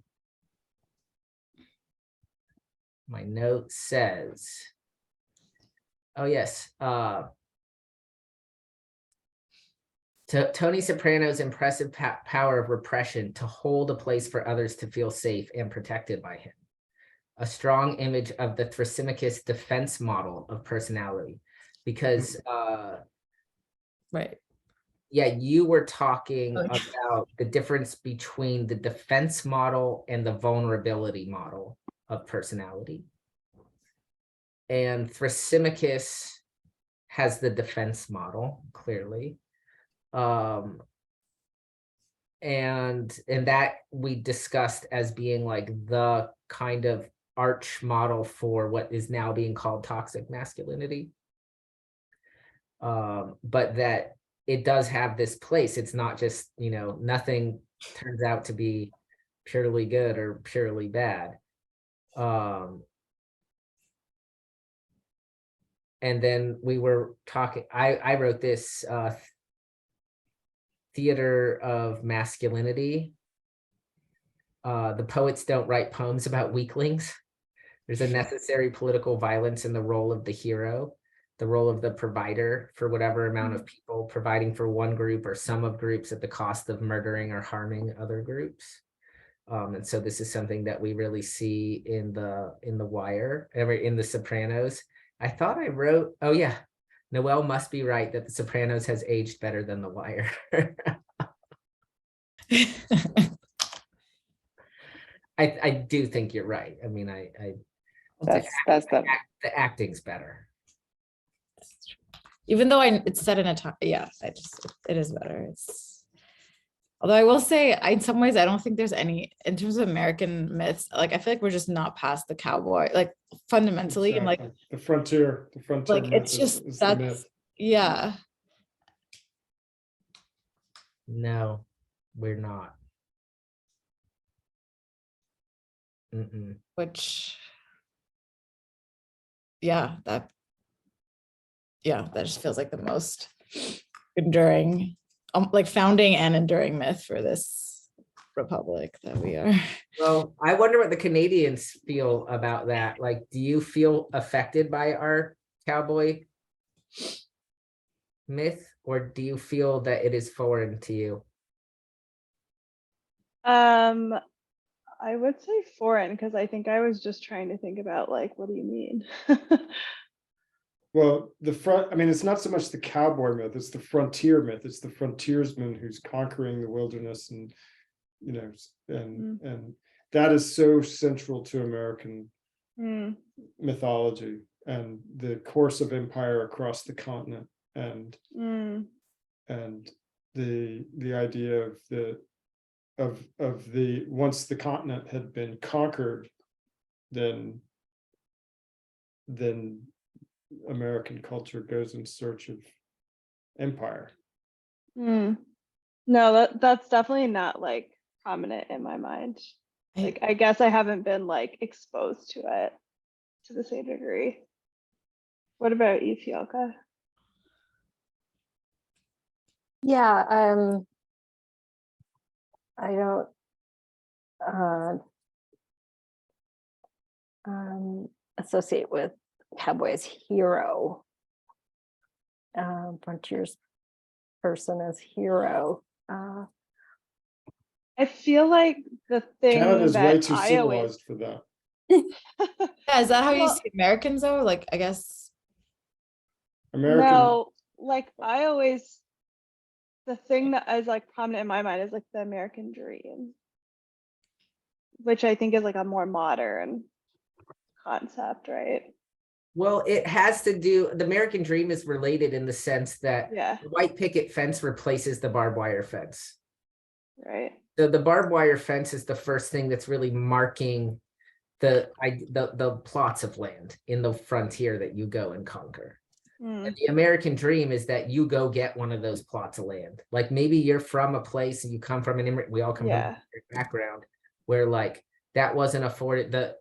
My note says, oh yes, Tony Soprano's impressive power of repression to hold a place for others to feel safe and protected by him. A strong image of the Thrasymachus defense model of personality, because Right. yeah, you were talking Oh, yeah. about the difference between the defense model and the vulnerability model of personality. And Thrasymachus has the defense model, clearly. And that we discussed as being like the kind of arch model for what is now being called toxic masculinity. But that it does have this place. It's not just, you know, nothing turns out to be purely good or purely bad. And then we were talking, I wrote this theater of masculinity. The poets don't write poems about weaklings. There's a necessary political violence in the role of the hero, the role of the provider for whatever amount of people, providing for one group or some of groups at the cost of murdering or harming other groups. And so this is something that we really see in the Wire, in the Sopranos. I thought I wrote, oh yeah, Noelle must be right that the Sopranos has aged better than the Wire. I do think you're right. I mean, That's the the acting's better. Even though it's set in a time, yeah, it is better. It's, although I will say, in some ways, I don't think there's any, in terms of American myths, like I feel like we're just not past the cowboy, like fundamentally, and like Exactly. the frontier like myth it's is- just is the that's myth. yeah. No, we're not. Mm-mm. Which yeah, that just feels like the most enduring, like founding and enduring myth for this republic that we are. Well, I wonder what the Canadians feel about that. Like, do you feel affected by our cowboy myth, or do you feel that it is foreign to you? I would say foreign because I think I was just trying to think about like, what do you mean? Well, I mean, it's not so much the cowboy myth, it's the frontier myth. It's the frontiersman who's conquering the wilderness, and you know, and that is so central to American mythology and the course of empire across the continent, and the idea of the once the continent had been conquered, then American culture goes in search of empire. No, that's definitely not like prominent in my mind. Like, I guess I haven't been like exposed to it to the same degree. What about you, Fialka? Yeah, I don't associate with cowboy as hero, frontiers person as hero. I feel like the thing Canada's way that too I always civilized for that. Yeah, is that how you Well- see Americans though? Like, I guess. American, No, like I always, the thing that is like prominent in my mind is like the American dream, which I think is like a more modern concept, right? Well, it has to do, the American dream is related in the sense that Yeah, the white picket fence replaces the barbed wire fence. right. The barbed wire fence is the first thing that's really marking the plots of land in the frontier that you go and conquer. Mm, And the American dream is that you go get one of those plots of land. Like maybe you're from a place and you come from an immigrant, we all come from yeah, an immigrant background where like that wasn't afforded the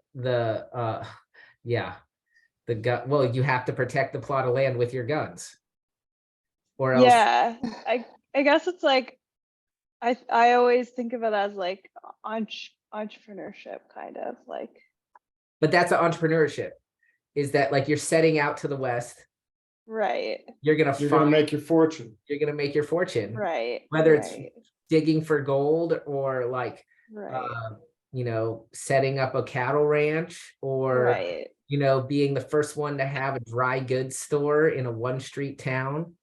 gun. Well, you have to protect the plot of land with your guns. Or else, yeah. I guess it's like I always think of it as like entrepreneurship, kind of like. but that's an entrepreneurship. Is that like you're setting out to the West, Right, you're gonna make your fortune. you're gonna make your fortune. right. Whether it's right, digging for gold or like right, setting up a cattle ranch or right. being the first one to have a dry goods store in a one street town.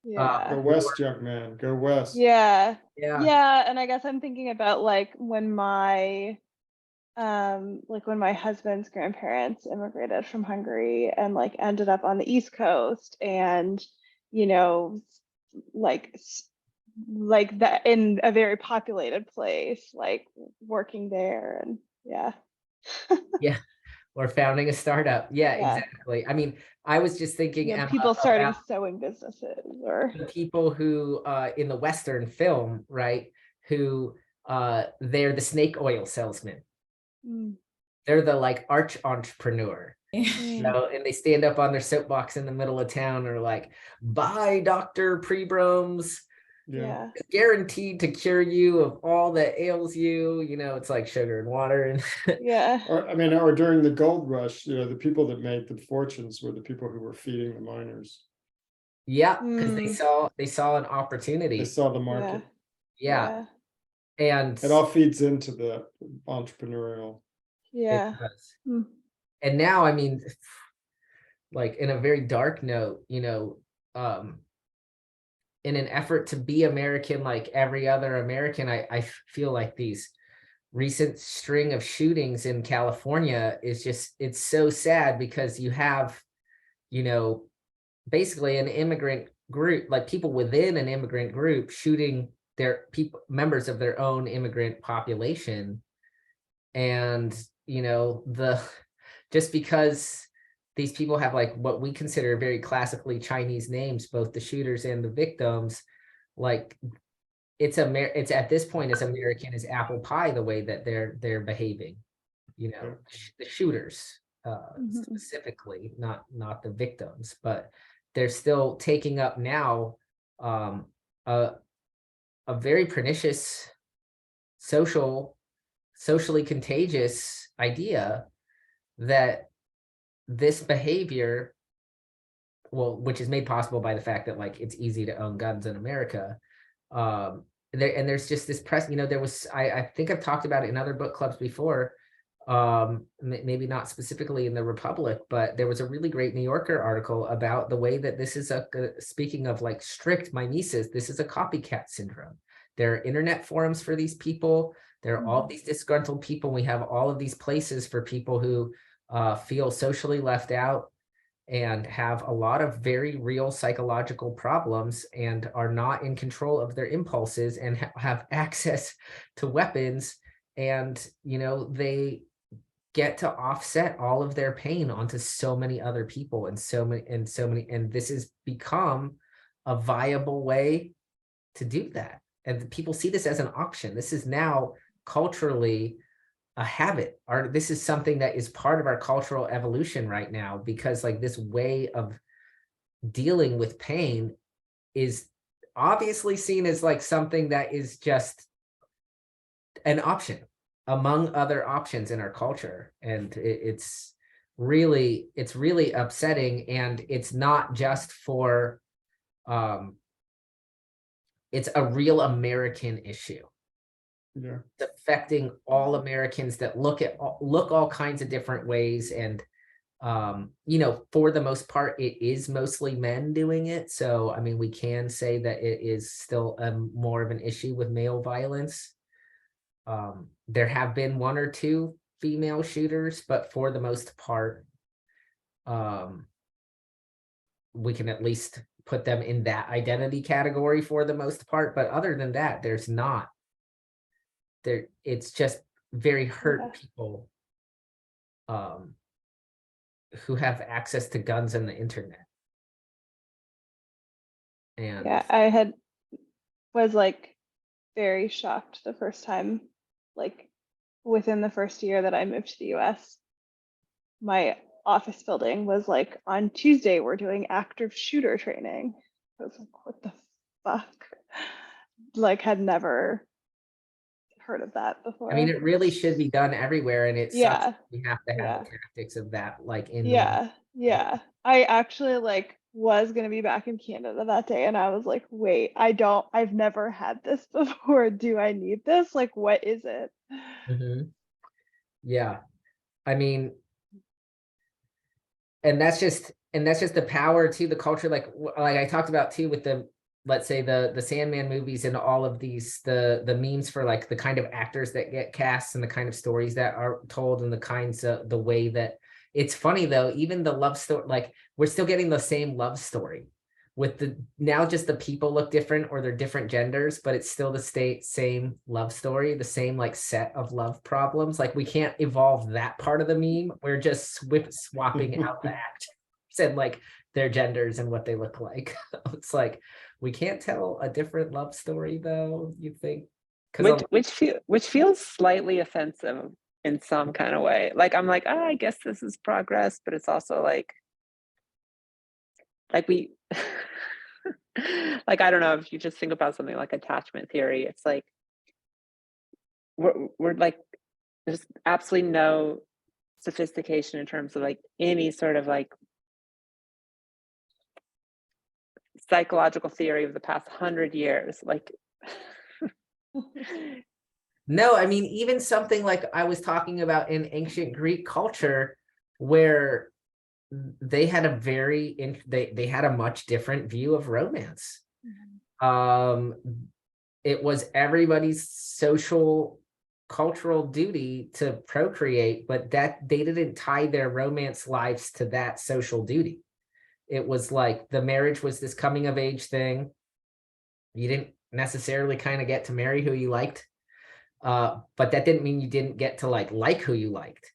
Yeah. Go west, young man, go west. Yeah. Yeah. Yeah, and I guess I'm thinking about like when my husband's grandparents immigrated from Hungary and like ended up on the East Coast and you know like like that in a very populated place, like working there and yeah. Yeah. Or founding a startup. Yeah, Yeah. exactly. I mean, I was just thinking, You know, Emma, people starting about sewing businesses or the people who in the Western film, right, who they're the snake oil salesman. Mm, They're the like arch entrepreneur. mm, And they stand up on their soapbox in the middle of town or like, buy Dr. Prebrom's, yeah. guaranteed to cure you of all that ails you. It's like sugar and water. And Yeah. Or during the gold rush, the people that made the fortunes were the people who were feeding the miners. yeah, because they Mm. saw an They opportunity. saw the Yeah. market. Yeah. And It all feeds into the entrepreneurial. it Yeah. does. Mm. And now, I mean, like in a very dark note, in an effort to be American like every other American, I feel like these recent string of shootings in California is just, it's so sad because you have, basically an immigrant group, like people within an immigrant group shooting their members of their own immigrant population. And, just because these people have like what we consider very classically Chinese names, both the shooters and the victims, like it's at this point as American as apple pie, the way that they're behaving, the shooters Mhm. specifically, not the victims, but they're still taking up now a very pernicious socially contagious idea that this behavior, well, which is made possible by the fact that like it's easy to own guns in America. There's just this press, there was, I think I've talked about it in other book clubs before, maybe not specifically in the Republic, but there was a really great New Yorker article about the way that this is speaking of like strict mimesis, this is a copycat syndrome. There are internet forums for these people. There are all these disgruntled people. We have all of these places for people who feel socially left out and have a lot of very real psychological problems and are not in control of their impulses and have access to weapons. And, they get to offset all of their pain onto so many other people and and this has become a viable way to do that. And people see this as an option. This is now culturally a habit, or this is something that is part of our cultural evolution right now, because like this way of dealing with pain is obviously seen as like something that is just an option among other options in our culture. And it's really upsetting. And it's not just for it's a real American issue. Yeah. It's affecting all Americans that look all kinds of different ways. And you know, for the most part, it is mostly men doing it. So, I mean, we can say that it is still more of an issue with male violence. There have been 1 or 2 female shooters, but for the most part, we can at least put them in that identity category for the most part. But other than that, there's not. It's just very hurt people who have access to guns and the internet. And Yeah, I was like very shocked the first time, like within the first year that I moved to the US. My office building was like, on Tuesday, we're doing active shooter training. I was like, what the fuck? Like, had never heard of that before. I mean, it really should be done everywhere, and it sucks. Yeah. We have to have Yeah. the tactics of that, like in Yeah. I actually like was gonna be back in Canada that day, and I was like, wait, I've never had this before. Do I need this? Like, what is it? Mhm. Yeah, I mean, and that's just the power to the culture, like I talked about too with the, let's say the Sandman movies and all of these, the memes for like the kind of actors that get cast and the kind of stories that are told and the kinds of the way that it's funny though, even the love story, like we're still getting the same love story with the, now just the people look different or they're different genders, but it's still the same love story, the same like set of love problems. Like we can't evolve that part of the meme. We're just swapping out the actors and like their genders and what they look like. It's like, we can't tell a different love story though, you think? Which feels slightly offensive in some kind of way. Like I'm like, oh, I guess this is progress, but it's also like we like I don't know, if you just think about something like attachment theory, it's like we're like there's absolutely no sophistication in terms of like any sort of like psychological theory of the past 100 years. Like no, I mean, even something like I was talking about in ancient Greek culture, where they had they had a much different view of romance. It was everybody's social cultural duty to procreate, but that they didn't tie their romance lives to that social duty. It was like the marriage was this coming of age thing. You didn't necessarily kind of get to marry who you liked, but that didn't mean you didn't get to like who you liked,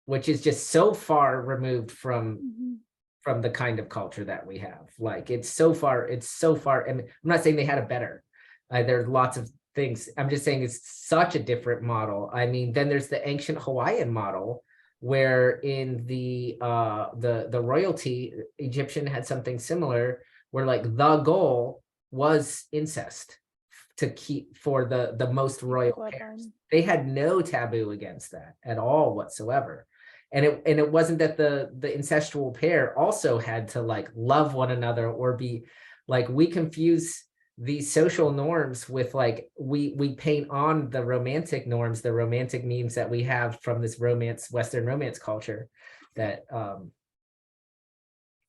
which is just so far removed from the kind of culture that we have. Like it's so far, and I'm not saying they had a better, there's lots of things. I'm just saying it's such a different model. I mean, then there's the ancient Hawaiian model, where in the royalty, Egyptian had something similar, where like the goal was incest to keep for the most royal pairs. They had no taboo against that at all whatsoever. And it wasn't that the incestual pair also had to like love one another or be like, we confuse these social norms with like, we paint on the romantic norms, the romantic memes that we have from this Western romance culture, that I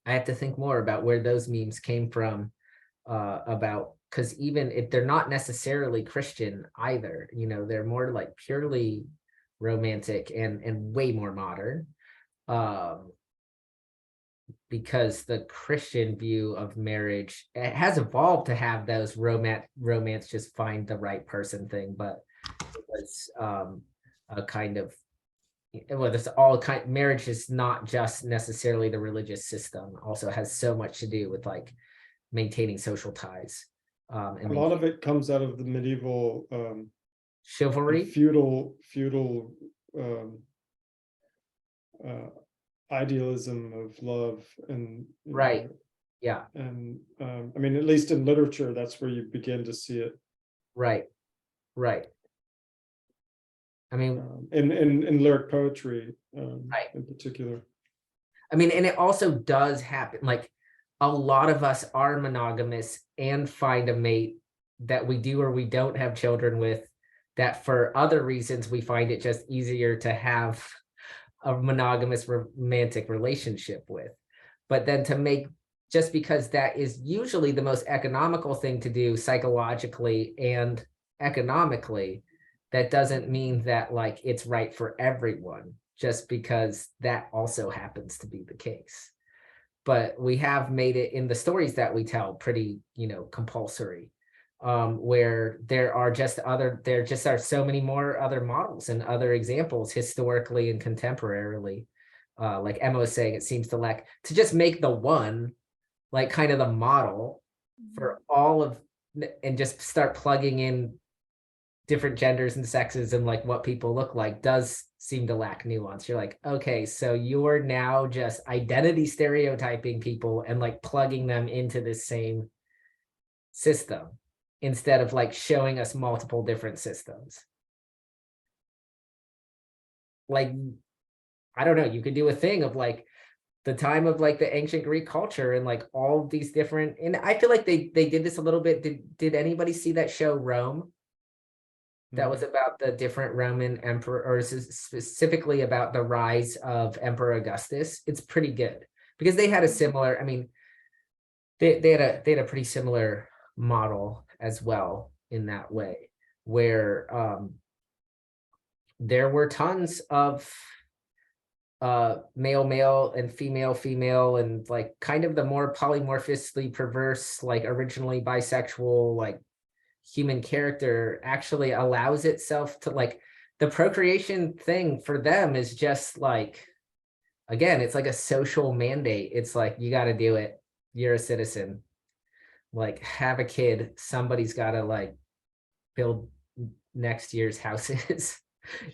have to think more about where those memes came from, about, because even if they're not necessarily Christian either, you know, they're more like purely romantic and way more modern, because the Christian view of marriage, it has evolved to have those romance just find the right person thing, but it was a kind of, well, this all kind, marriage is not just necessarily the religious system, also has so much to do with like maintaining social ties. A lot of it comes out of the medieval chivalry, feudal idealism of love, and right? Yeah, and I mean, at least in literature, that's where you begin to see it. right. I mean, in lyric poetry, right, in particular. I mean, and it also does happen. Like a lot of us are monogamous and find a mate that we do or we don't have children with, that for other reasons we find it just easier to have a monogamous romantic relationship with. But then to make, just because that is usually the most economical thing to do psychologically and economically, that doesn't mean that like it's right for everyone, just because that also happens to be the case. But we have made it in the stories that we tell pretty, compulsory, where there just are so many more other models and other examples historically and contemporarily. Like Emma was saying, it seems to lack, to just make the one, like kind of the model for all of, and just start plugging in different genders and sexes and like what people look like, does seem to lack nuance. You're like, okay, so you're now just identity stereotyping people and like plugging them into this same system instead of like showing us multiple different systems. Like, I don't know, you could do a thing of like the time of like the ancient Greek culture and like all these different, and I feel like they did this a little bit. Did anybody see that show Rome? That was about the different Roman emperor, or specifically about the rise of Emperor Augustus. It's pretty good because they had a similar, I mean, they had a pretty similar model as well in that way, where there were tons of male and female and like kind of the more polymorphously perverse, like originally bisexual, like human character actually allows itself to, like, the procreation thing for them is just like, again, it's like a social mandate. It's like, you got to do it, you're a citizen, like have a kid, somebody's got to like build next year's houses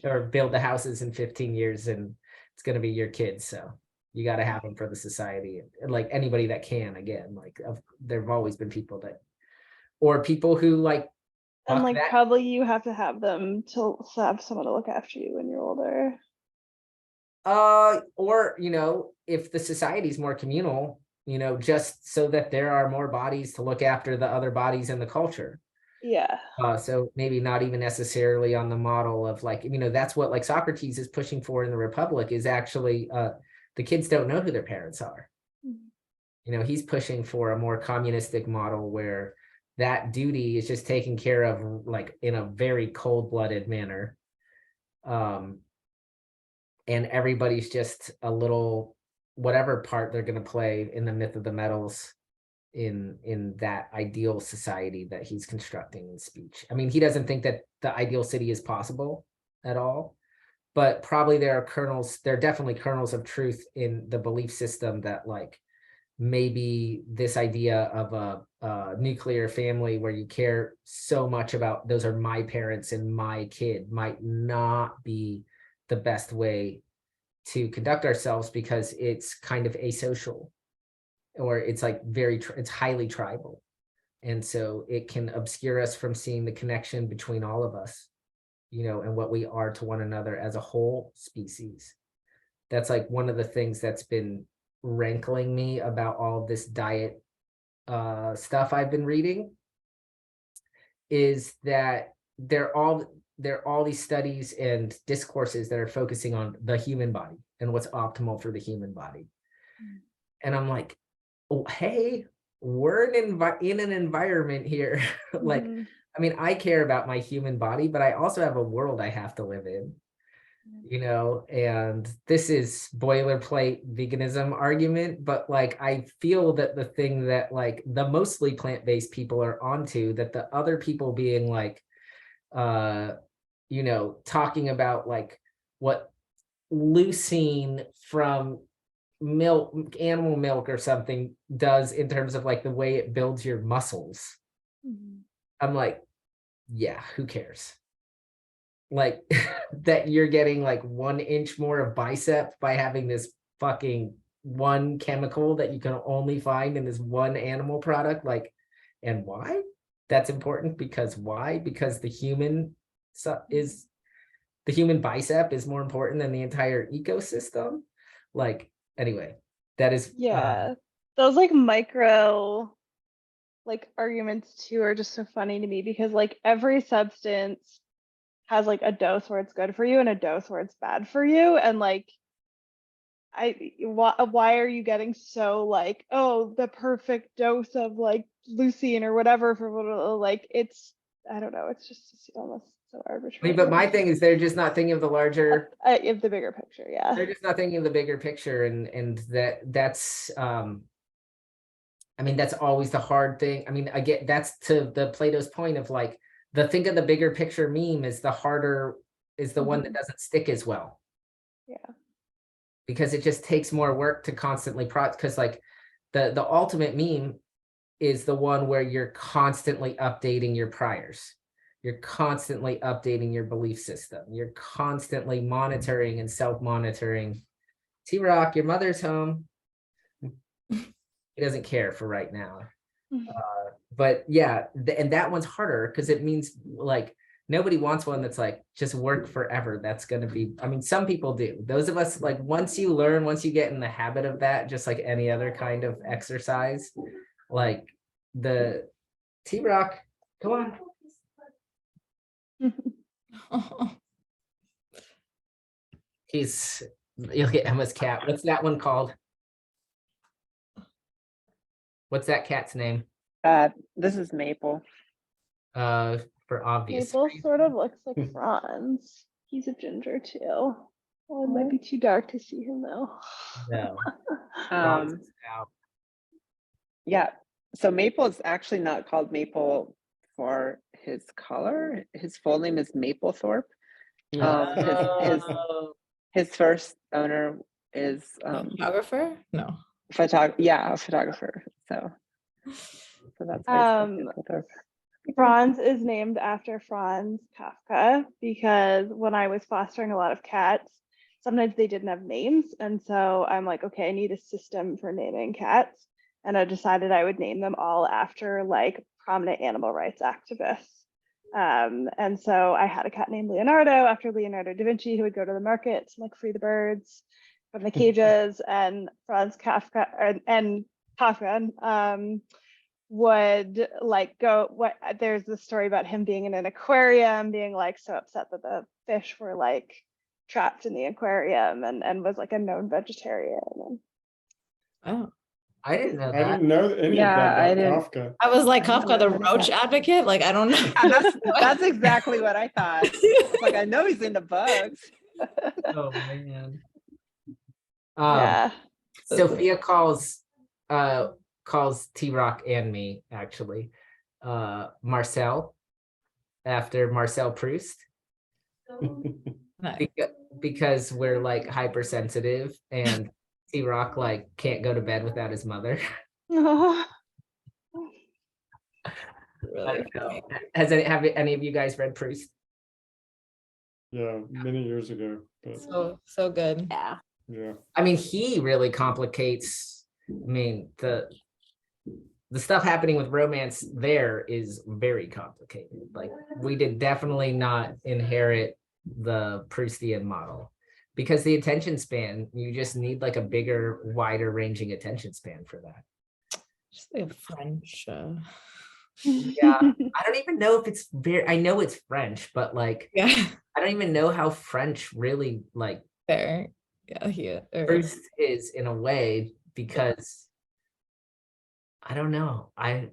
or build the houses in 15 years and it's going to be your kids, so you got to have them for the society, and like anybody that can, again, like there have always been people that, or people who like, and like probably you have to have them to have someone to look after you when you're older. Or if the society is more communal, just so that there are more bodies to look after the other bodies in the culture. Yeah. So maybe not even necessarily on the model of like, that's what like Socrates is pushing for in the Republic, is actually the kids don't know who their parents are. Mm-hmm. He's pushing for a more communistic model where that duty is just taken care of like in a very cold-blooded manner. And everybody's just a little, whatever part they're going to play in the myth of the metals in that ideal society that he's constructing in speech. I mean, he doesn't think that the ideal city is possible at all, but probably there are definitely kernels of truth in the belief system that like maybe this idea of a nuclear family where you care so much about those are my parents and my kid might not be the best way to conduct ourselves, because it's kind of asocial, or it's like it's highly tribal. And so it can obscure us from seeing the connection between all of us, and what we are to one another as a whole species. That's like one of the things that's been rankling me about all this diet stuff I've been reading, is that there are all these studies and discourses that are focusing on the human body and what's optimal for the human body. And I'm like, oh, hey, we're in an environment here. Like, I mean, I care about my human body, but I also have a world I have to live in, and this is boilerplate veganism argument, but like, I feel that the thing that like the mostly plant-based people are onto, that the other people being like, talking about like what leucine from animal milk or something does in terms of like the way it builds your muscles. I'm like, yeah, who cares? Like that you're getting like 1 inch more of bicep by having this fucking one chemical that you can only find in this one animal product. Like, and why? That's important because why? Because the human bicep is more important than the entire ecosystem. Like, anyway, that is those like micro like arguments too are just so funny to me because like every substance has like a dose where it's good for you and a dose where it's bad for you. And like, why are you getting so like, oh, the perfect dose of like leucine or whatever for like, it's, I don't know, it's just almost so I arbitrary. mean, but my thing is they're just not thinking of the larger, Of the bigger picture, yeah. they're just not thinking of the bigger picture, and that's I mean, that's always the hard thing. I mean, again, that's to the Plato's point of like, the think of the bigger picture meme is the harder, is the one that doesn't stick as well. Yeah. Because it just takes more work to constantly because like the ultimate meme is the one where you're constantly updating your priors. You're constantly updating your belief system. You're constantly monitoring and self-monitoring. T-Rock, your mother's home. He doesn't care for right now. But yeah, and that one's harder because it means like nobody wants one that's like just work forever. That's going to be, I mean, some people do. Those of us, like once you learn, once you get in the habit of that, just like any other kind of exercise, like the T-Rock, come on. You'll get Emma's cat. What's that one called? What's that cat's name? This is Maple. For obvious. Maple sort of looks like Franz. He's a ginger too. Oh, it might be too dark to see him though. No. Franz is out. Yeah. So Maple is actually not called Maple for his color. His full name is Maplethorpe. His first owner is Photographer? No. a photographer. So that's why it's Maplethorpe. Franz is named after Franz Kafka because when I was fostering a lot of cats, sometimes they didn't have names. And so I'm like, okay, I need a system for naming cats. And I decided I would name them all after like prominent animal rights activists. And so I had a cat named Leonardo after Leonardo da Vinci, who would go to the market to like free the birds from the cages, and Franz Kafka and Kafka would like go, there's this story about him being in an aquarium, being like so upset that the fish were like trapped in the aquarium, and was like a known vegetarian. Oh. I didn't know I that. didn't know any of that about Kafka. I was like, Kafka, the roach advocate? Like, I don't know. That's exactly what I thought. It's like, I know he's into bugs. Oh man. Yeah. Sophia calls T-Rock and me actually Marcel, after Marcel Proust. Nice. Because we're like hypersensitive, and T-Rock like can't go to bed without his mother. Really I don't know. Have any of you guys read Proust? Yeah, many years ago. But so good. Yeah. I mean, he really complicates. I mean, the stuff happening with romance there is very complicated. Like, we did definitely not inherit the Proustian model, because the attention span, you just need like a bigger, wider ranging attention span for that. Just like a French. Yeah, I don't even know if it's I know it's French, but like, Yeah. I don't even know how French really like There. Yeah. Proust is in a way, because I don't know. I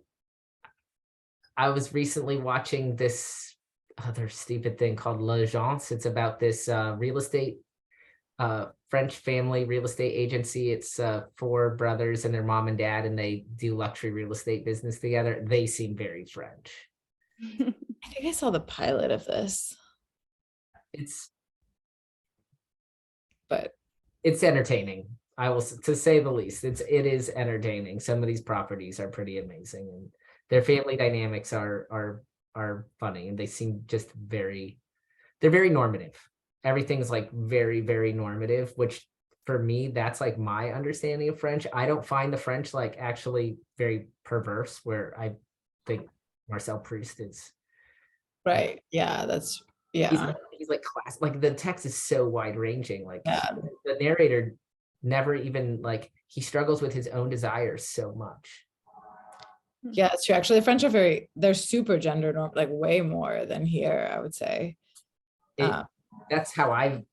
was recently watching this other stupid thing called L'Agence. It's about this real estate, French family real estate agency. It's 4 brothers and their mom and dad, and they do luxury real estate business together. They seem very French. I think I saw the pilot of this, but it's entertaining. I will, to say the least. It is entertaining. Some of these properties are pretty amazing, and their family dynamics are funny, and they seem just they're very normative. Everything's like very, very normative, which for me, that's like my understanding of French. I don't find the French like actually very perverse, where I think Marcel Proust is. right. Yeah, that's He's like class, like the text is so wide ranging. Like Yeah. the narrator never even like, he struggles with his own desires so much. Yeah, it's true. Actually, the French are they're super gender norm, like way more than here, I would say. That's how I've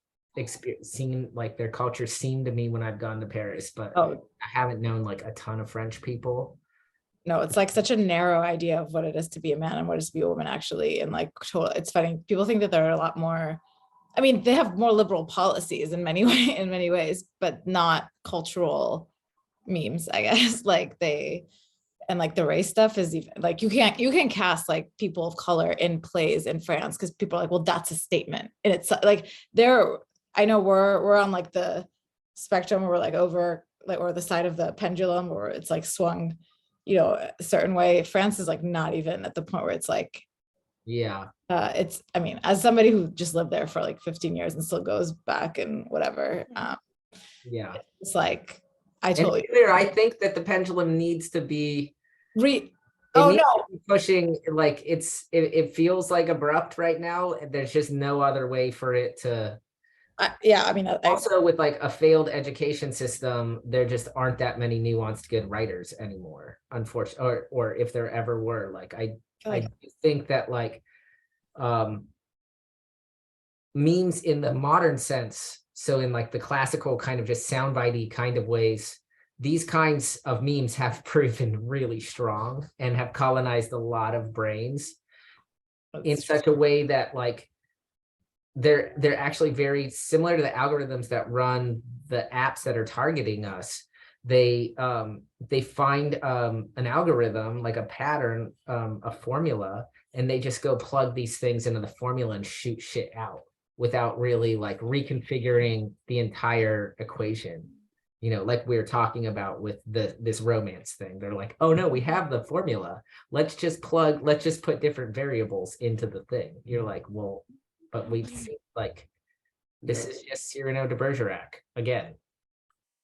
seen like their culture seem to me when I've gone to Paris, but Oh, I haven't known like a ton of French people. no, it's like such a narrow idea of what it is to be a man and what it is to be a woman, actually. And like, it's funny. People think that they're a lot more, I mean, they have more liberal policies in many ways, but not cultural memes, I guess. Like and like the race stuff is even like, you can cast like people of color in plays in France because people are like, well, that's a statement. And it's like, I know we're on like the spectrum where we're like over like, or the side of the pendulum where it's like swung, a certain way. France is like not even at the point where it's like, Yeah. I mean, as somebody who just lived there for like 15 years and still goes back and whatever, Yeah. it's like, I And totally I think that the pendulum needs to be oh needs no, to be pushing, like it feels like abrupt right now. There's just no other way for it to. yeah, I mean, Also, with like a failed education system, there just aren't that many nuanced good writers anymore, unfortunately, or if there ever were. Like I think that like memes in the modern sense, so in like the classical kind of just soundbitey kind of ways, these kinds of memes have proven really strong and have colonized a lot of brains in such a way that like they're actually very similar to the algorithms that run the apps that are targeting us. They find an algorithm, like a pattern, a formula, and they just go plug these things into the formula and shoot shit out without really like reconfiguring the entire equation. Like we were talking about with this romance thing. They're like, oh no, we have the formula. Let's just put different variables into the thing. You're like, well, but we've seen like this is just Cyrano de Bergerac again.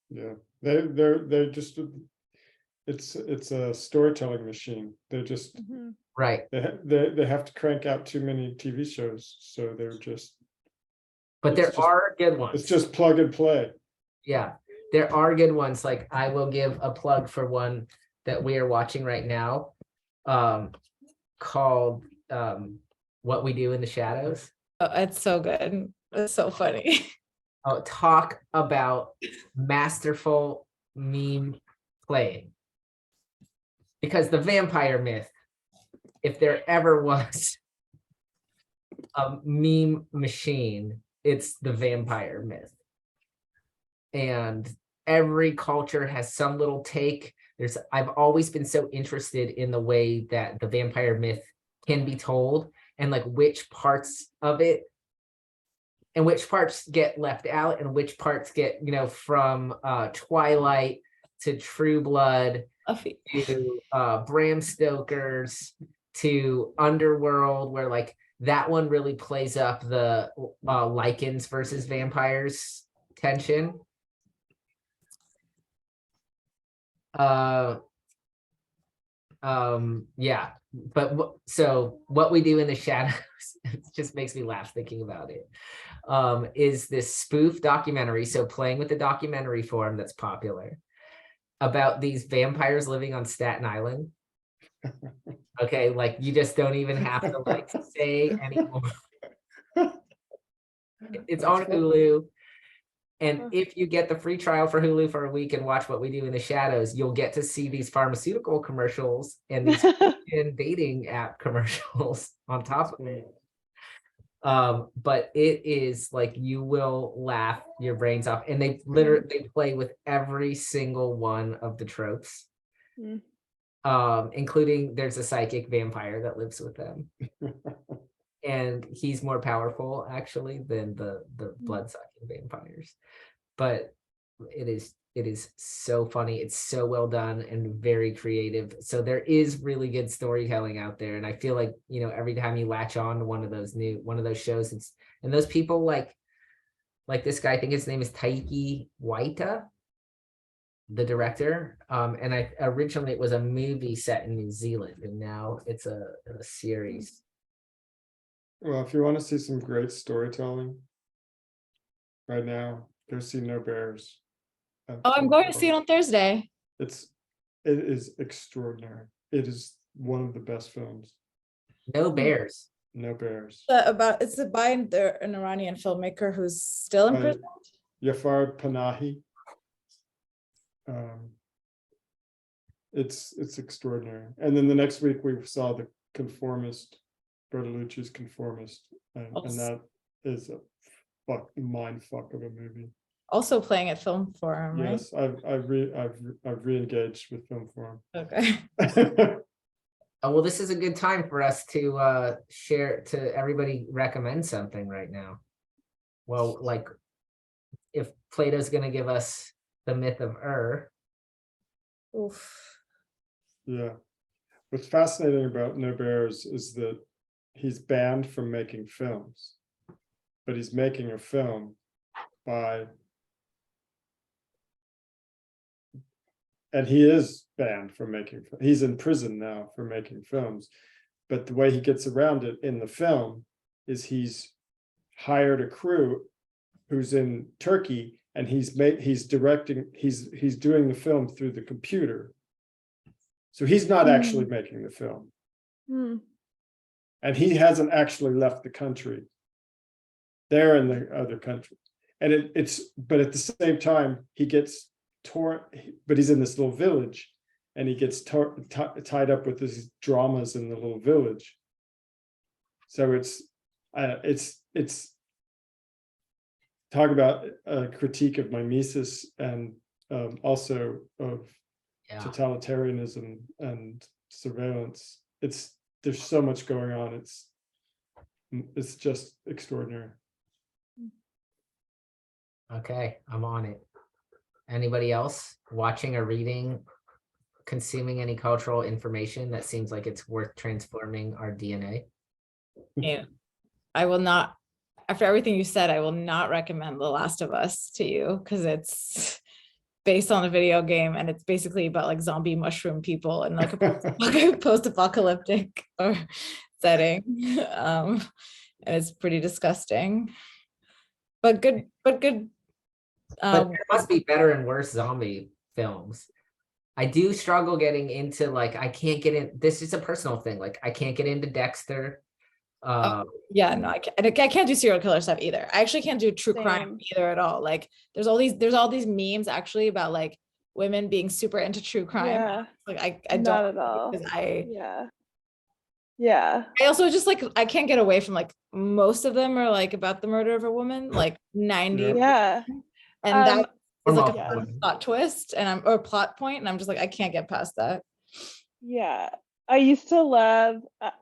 Yeah, they're just it's a storytelling machine. They're just right. They have to crank out too many TV shows, so they're just. But there are good ones. It's just plug and play. Yeah, there are good ones. Like I will give a plug for one that we are watching right now, called What We Do in the Shadows. Oh, it's so good. It's so funny. Oh, talk about masterful meme playing. Because the vampire myth, if there ever was a meme machine, it's the vampire myth. And every culture has some little take. I've always been so interested in the way that the vampire myth can be told and like which parts of it and which parts get left out and which parts get, from Twilight to True Blood to Bram Stoker's to Underworld, where like that one really plays up the lichens versus vampires tension. Yeah, but so What We Do in the Shadows, it just makes me laugh thinking about it, is this spoof documentary, so playing with the documentary form that's popular, about these vampires living on Staten Island. Okay, like you just don't even have to like say anymore. It's on Hulu. And if you get the free trial for Hulu for a week and watch What We Do in the Shadows, you'll get to see these pharmaceutical commercials and these dating app commercials on top of it. But it is like, you will laugh your brains off. And they play with every single one of the tropes. Including there's a psychic vampire that lives with them. And he's more powerful actually than the blood-sucking vampires. But it is so funny. It's so well done and very creative. So there is really good storytelling out there. And I feel like, every time you latch on to one of those shows, and those people like this guy, I think his name is Taiki Waita, the director. And originally it was a movie set in New Zealand, and now it's a series. Well, if you want to see some great storytelling right now, go see No Bears. Oh, I'm going to see it on Thursday. It is extraordinary. It is one of the best films. No bears. No bears. It's by an Iranian filmmaker who's still in By prison. Jafar Panahi. It's extraordinary. And then the next week we saw The Conformist, Bertolucci's Conformist, and that is a mind fuck of a movie. Also playing at Film Forum, right? Yes, I've re-engaged with Film Forum. Okay. Well, this is a good time for us to share, to everybody recommend something right now. Well, like if Plato's going to give us The Myth of Oof. Yeah. What's fascinating about No Bears is that he's banned from making films, but he's making a film and he is banned from making, he's in prison now for making films. But the way he gets around it in the film is he's hired a crew who's in Turkey, and he's directing, he's doing the film through the computer. So he's not actually making the film. And he hasn't actually left the country. They're in the other country. And but at the same time, he gets torn, but he's in this little village, and he gets tied up with these dramas in the little village. So it's talk about a critique of mimesis, and also of totalitarianism and surveillance. There's so much going on. It's just extraordinary. Okay, I'm on it. Anybody else watching or reading, consuming any cultural information that seems like it's worth transforming our DNA? Yeah. I will not, after everything you said, I will not recommend The Last of Us to you, because it's based on a video game, and it's basically about like zombie mushroom people and like a post-apocalyptic or setting. And it's pretty disgusting. But good. But there must be better and worse zombie films. I do struggle getting into, like, I can't get in, this is a personal thing, like I can't get into Dexter. Yeah, no, I can't do serial killer stuff either. I actually can't do true crime either at all. Like there's all these memes actually about like women being super into true crime. Yeah. Like I don't Not at all. because Yeah. I also just like I can't get away from like most of them are like about the murder of a woman, like 90. Yeah. And that is like Yeah. a plot twist or plot point, and I'm just like I can't get past that. Yeah. I used to love,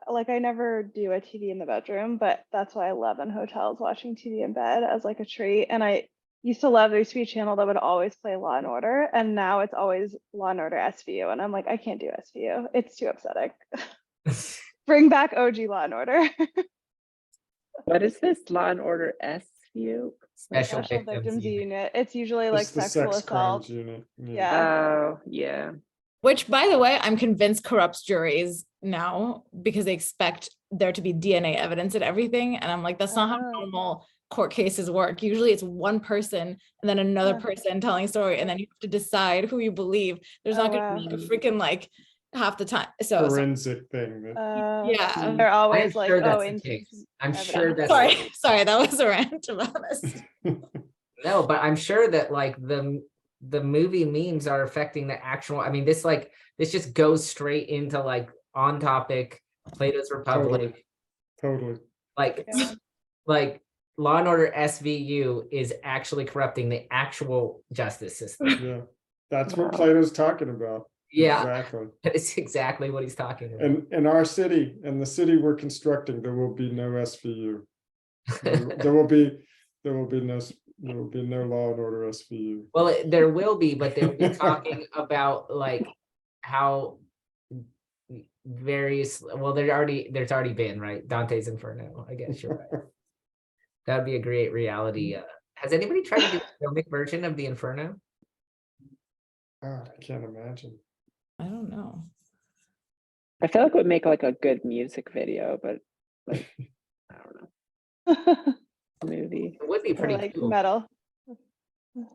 like I never do a TV in the bedroom, but that's why I love in hotels watching TV in bed as like a treat. And I used to love, there used to be a channel that would always play Law and Order, and now it's always Law and Order SVU. And I'm like, I can't do SVU. It's too upsetting. Bring back OG Law and Order. What is this Law and Order SVU? Special Victims Unit. Unit. It's usually like It's the sexual sex crimes assault. unit. Yeah. Oh, yeah. Which, by the way, I'm convinced corrupts juries now because they expect there to be DNA evidence and everything. And I'm like, that's not how normal court cases work. Usually it's one person and then another person telling a story, and then you have to decide who you believe. There's not going to be a freaking like half the time. So forensic thing. yeah. They're always I'm like, sure oh, that's the case. I'm evidence. sure that's Sorry, that was a rant about this. no, but I'm sure that like the movie memes are affecting the actual, I mean, this just goes straight into like on topic Plato's Republic. Totally. Like like Law and Order SVU is actually corrupting the actual justice system. Yeah. That's what Plato's talking about. Yeah, exactly. It's exactly what he's talking about. And in our city, and the city we're constructing, there will be no SVU. There will be no Law and Order SVU. Well, there will be, but they'll be talking about like how various, well, there's already been, right? Dante's Inferno, I guess you're right. That'd be a great reality. Has anybody tried to do a filmic version of the Inferno? God, I can't imagine. I don't know. I feel like it would make like a good music video, but like, I don't know. Movie. It would be pretty like cool. metal.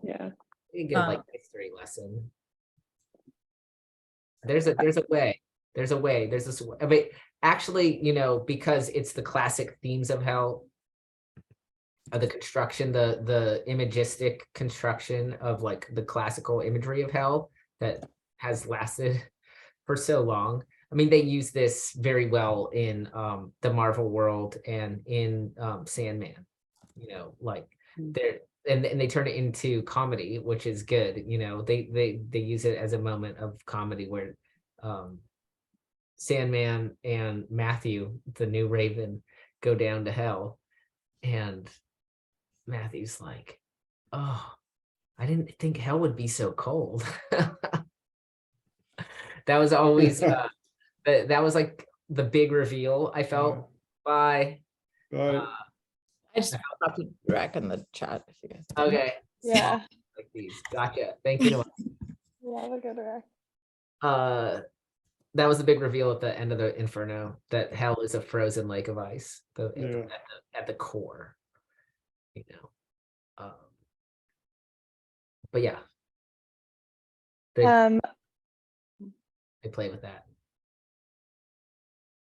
Yeah. A good like history lesson. There's a way. There's a way. There's this way. But actually, you know, because it's the classic themes of hell, the construction, the imagistic construction of like the classical imagery of hell that has lasted for so long. I mean, they use this very well in the Marvel world and in Sandman, you know, like they're and they turn it into comedy, which is good. You know, they use it as a moment of comedy where Sandman and Matthew, the new Raven, go down to hell, and Matthew's like, oh, I didn't think hell would be so cold. That was always that was like the big reveal, I felt. Bye. Right. I just dropped a rec in the chat if you guys. Okay. Yeah. Like these. Gotcha. Thank you. Love a good rec. That was the big reveal at the end of the Inferno, that hell is a frozen lake of ice, at the core, you know. But yeah, they play with that.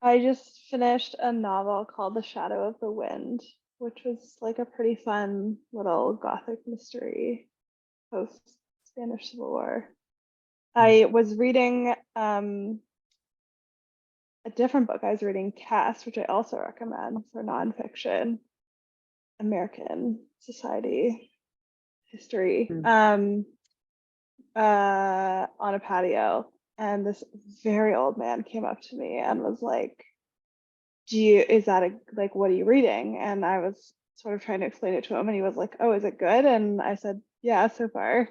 I just finished a novel called The Shadow of the Wind, which was like a pretty fun little gothic mystery post Spanish Civil War. I was reading a different book. I was reading Caste, which I also recommend for nonfiction, American society history, on a patio. And this very old man came up to me and was like, what are you reading? And I was sort of trying to explain it to him, and he was like, oh, is it good? And I said, yeah, so far.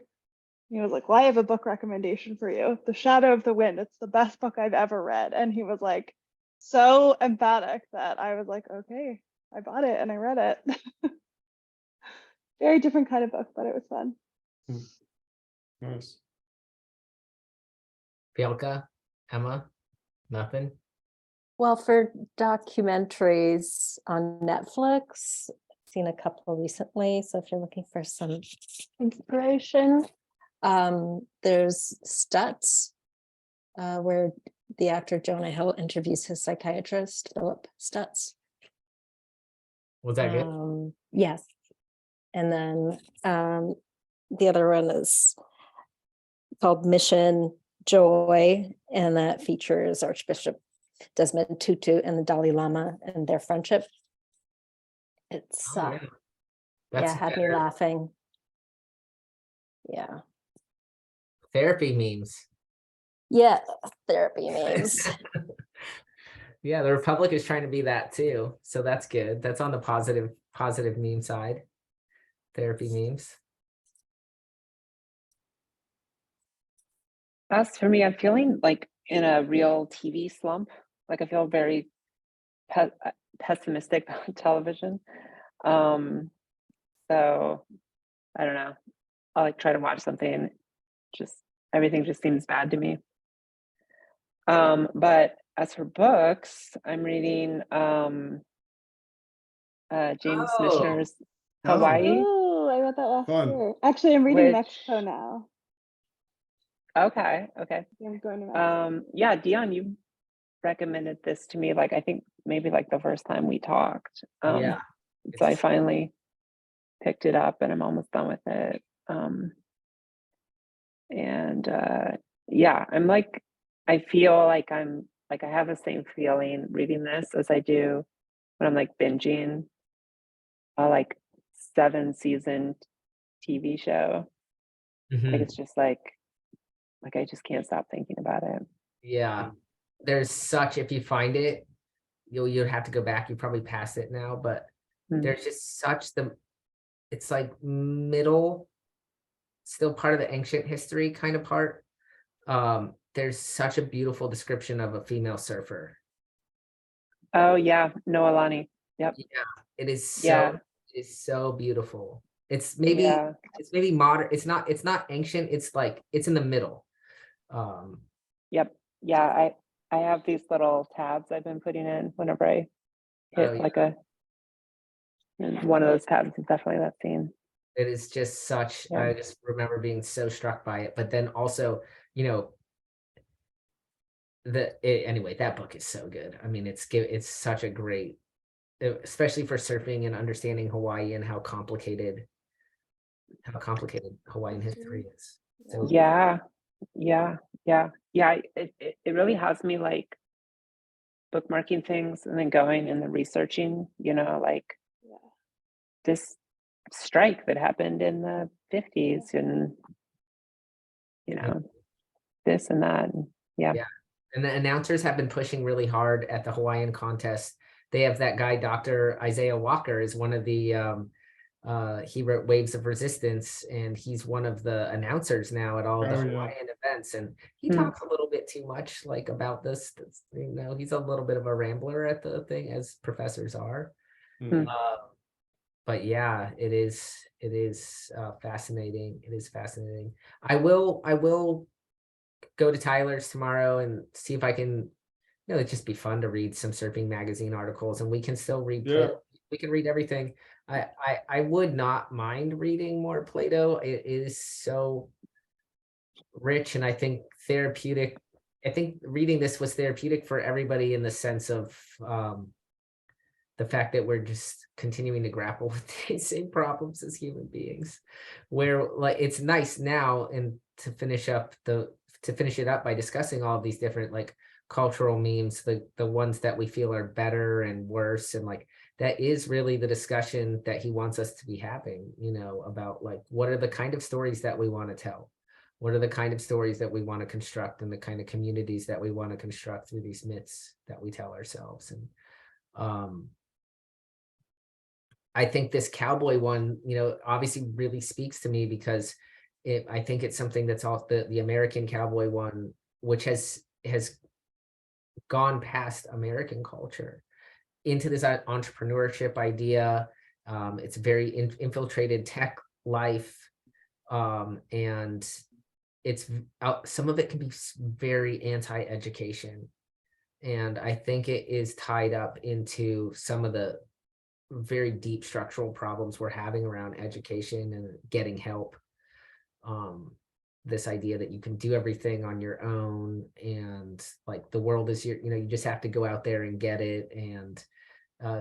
He was like, well, I have a book recommendation for you, The Shadow of the Wind. It's the best book I've ever read. And he was like, so emphatic that I was like, okay, I bought it and I read it. Very different kind of book, but it was fun. Nice. Bielka, Emma, nothing. Well, for documentaries on Netflix, I've seen a couple recently. So if you're looking for some inspiration, there's Stutz, where the actor Jonah Hill interviews his psychiatrist, Philip Stutz. Was that good? Yes. And then the other one is called Mission Joy, and that features Archbishop Desmond Tutu and the Dalai Lama and their friendship. It's had me laughing. Yeah. Therapy memes. Yeah, therapy memes. Yeah, the Republic is trying to be that too, so that's good. That's on the positive meme side. Therapy memes. As for me, I'm feeling like in a real TV slump. Like I feel very pessimistic about television. So I don't know. I'll like try to watch something. Just everything just seems bad to me. But as for books, I'm reading James Michener's Hawaii. Oh, I read that last Fun. year. Actually, I'm reading Mexico now. Okay. I'm going to Mexico. Yeah, Dion, you recommended this to me, like I think maybe like the first time we talked. Yeah. So I finally picked it up and I'm almost done with it. Yeah, I'm like, I feel like I have the same feeling reading this as I do when I'm like binging a like 7-season TV show. Like it's just like I just can't stop thinking about it. Yeah, there's such, if you find it, you'll have to go back. You probably passed it now, but there's just such it's like middle, still part of the ancient history kind of part. There's such a beautiful description of a female surfer. Oh yeah, Noelani. Yep. Yeah, it is so beautiful. It's maybe modern. It's not ancient. It's like it's in the middle. Yep. Yeah, I have these little tabs I've been putting in whenever I hit and one of those tabs is definitely that scene. It is just such, I just remember being so struck by it, but then also, you know, anyway, that book is so good. I mean, it's such a great, especially for surfing and understanding Hawaii and how complicated Hawaiian history is. So Yeah, yeah, yeah, yeah. It really has me like bookmarking things and then going and then researching, you know, like Yeah. this strike that happened in the 50s and, you know, this and that. And yeah. yeah. And the announcers have been pushing really hard at the Hawaiian contest. They have that guy, Dr. Isaiah Walker, is one of the he wrote Waves of Resistance, and he's one of the announcers now at all the Hawaiian events. And he talks a little bit too much like about this, you know, he's a little bit of a rambler at the thing, as professors are. But yeah, it is fascinating. It is fascinating. I will go to Tyler's tomorrow and see if I can, you know, it'd just be fun to read some surfing magazine articles, and we can still read Plato. We can read everything. I would not mind reading more Plato. It is so rich, and I think therapeutic. I think reading this was therapeutic for everybody in the sense of the fact that we're just continuing to grapple with the same problems as human beings, where like it's nice now, and to finish it up by discussing all of these different like cultural memes, the ones that we feel are better and worse, and like that is really the discussion that he wants us to be having, you know, about like what are the kind of stories that we want to tell, what are the kind of stories that we want to construct, and the kind of communities that we want to construct through these myths that we tell ourselves. And I think this cowboy one, you know, obviously really speaks to me because I think it's something that's off the American cowboy one, which has gone past American culture into this entrepreneurship idea. It's very infiltrated tech life, and it's some of it can be very anti-education, and I think it is tied up into some of the very deep structural problems we're having around education and getting help. This idea that you can do everything on your own, and like the world is you know, you just have to go out there and get it, and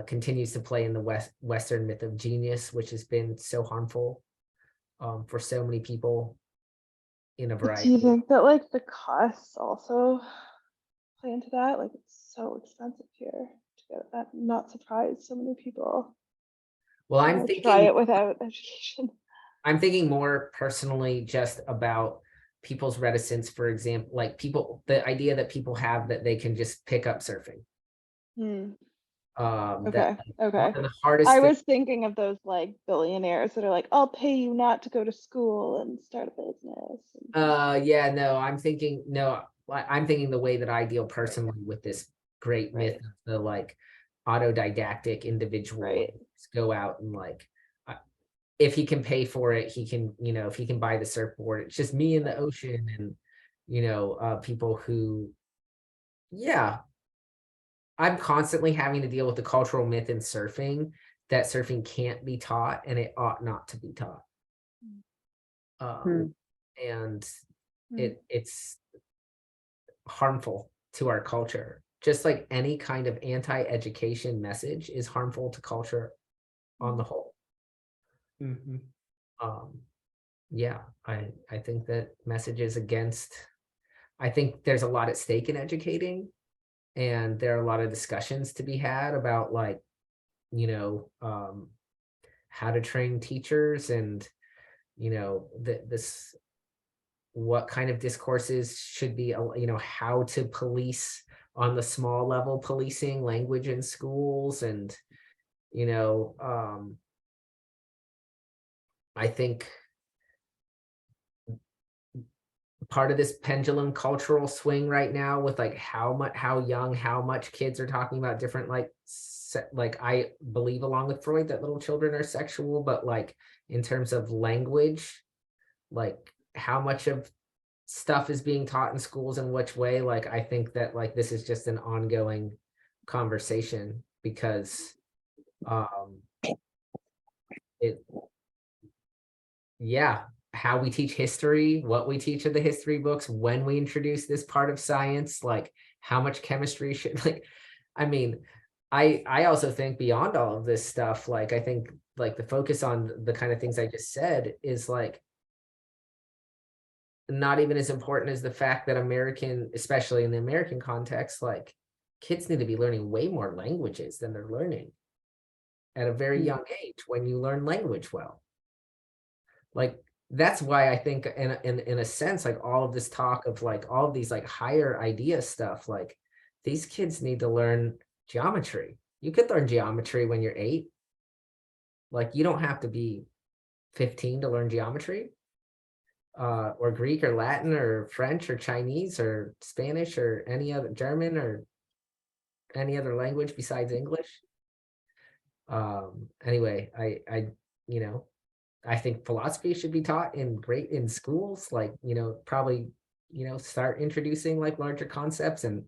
continues to play in the Western myth of genius, which has been so harmful for so many people in a variety. Do you think that like the costs also play into that? Like it's so expensive here to get it. I'm not surprised so many people Well, I'm thinking try it without education. I'm thinking more personally just about people's reticence, for example, like the idea that people have that they can just pick up surfing. Okay. One of the hardest I was thinking of those like billionaires that are like, I'll pay you not to go to school and start a business. Yeah, no, I'm thinking the way that I deal personally with this great myth of the like autodidactic individual go out and like if he can pay for it, he can, you know, if he can buy the surfboard, it's just me in the ocean, and you know, people who, yeah, I'm constantly having to deal with the cultural myth in surfing that surfing can't be taught and it ought not to be taught. And it's harmful to our culture, just like any kind of anti-education message is harmful to culture on the whole. Yeah, I think that messages against, I think there's a lot at stake in educating, and there are a lot of discussions to be had about like, you know, how to train teachers, and you know, this what kind of discourses should be, you know, how to police on the small level, policing language in schools, and you know, I think part of this pendulum cultural swing right now with like how much kids are talking about different like I believe along with Freud that little children are sexual, but like in terms of language, like how much of stuff is being taught in schools in which way, like I think that like this is just an ongoing conversation because it yeah, how we teach history, what we teach in the history books, when we introduce this part of science, like how much chemistry should like, I mean, I also think beyond all of this stuff, like I think like the focus on the kind of things I just said is like not even as important as the fact that American, especially in the American context, like kids need to be learning way more languages than they're learning at a very young age when you learn language well. Like that's why I think in a sense, like all of this talk of like all of these like higher idea stuff, like these kids need to learn geometry. You could learn geometry when you're 8. Like you don't have to be 15 to learn geometry. Or Greek or Latin or French or Chinese or Spanish or any other German or any other language besides English. Anyway, I you know, I think philosophy should be taught in schools, like, you know, probably, you know, start introducing like larger concepts and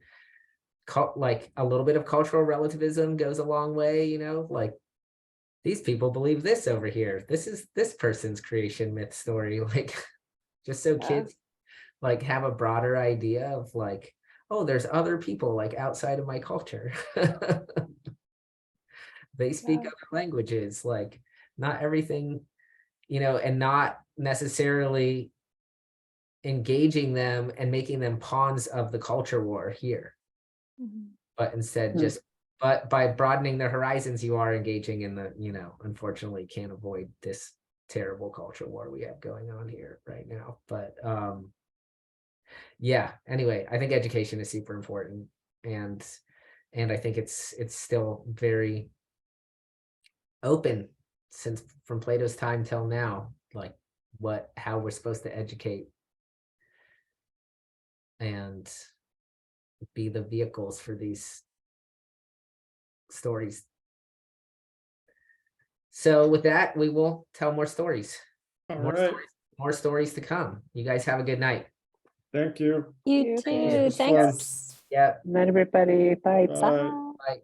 like a little bit of cultural relativism goes a long way, you know, like these people believe this over here. This is this person's creation myth story, like just so kids like have a broader idea of like, oh, there's other people like outside of my culture. They speak other languages, like not everything, you know, and not necessarily engaging them and making them pawns of the culture war here, but instead just, but by broadening their horizons, you are engaging in the, you know, unfortunately can't avoid this terrible culture war we have going on here right now. But yeah, anyway, I think education is super important, and I think it's still very open since from Plato's time till now, like how we're supposed to educate and be the vehicles for these stories. So with that, we will tell more stories. More stories to come. You guys have a good night. Thank you. You You too. It was fun. Thanks. Yeah. Night, everybody. Bye. Bye. Bye. Bye.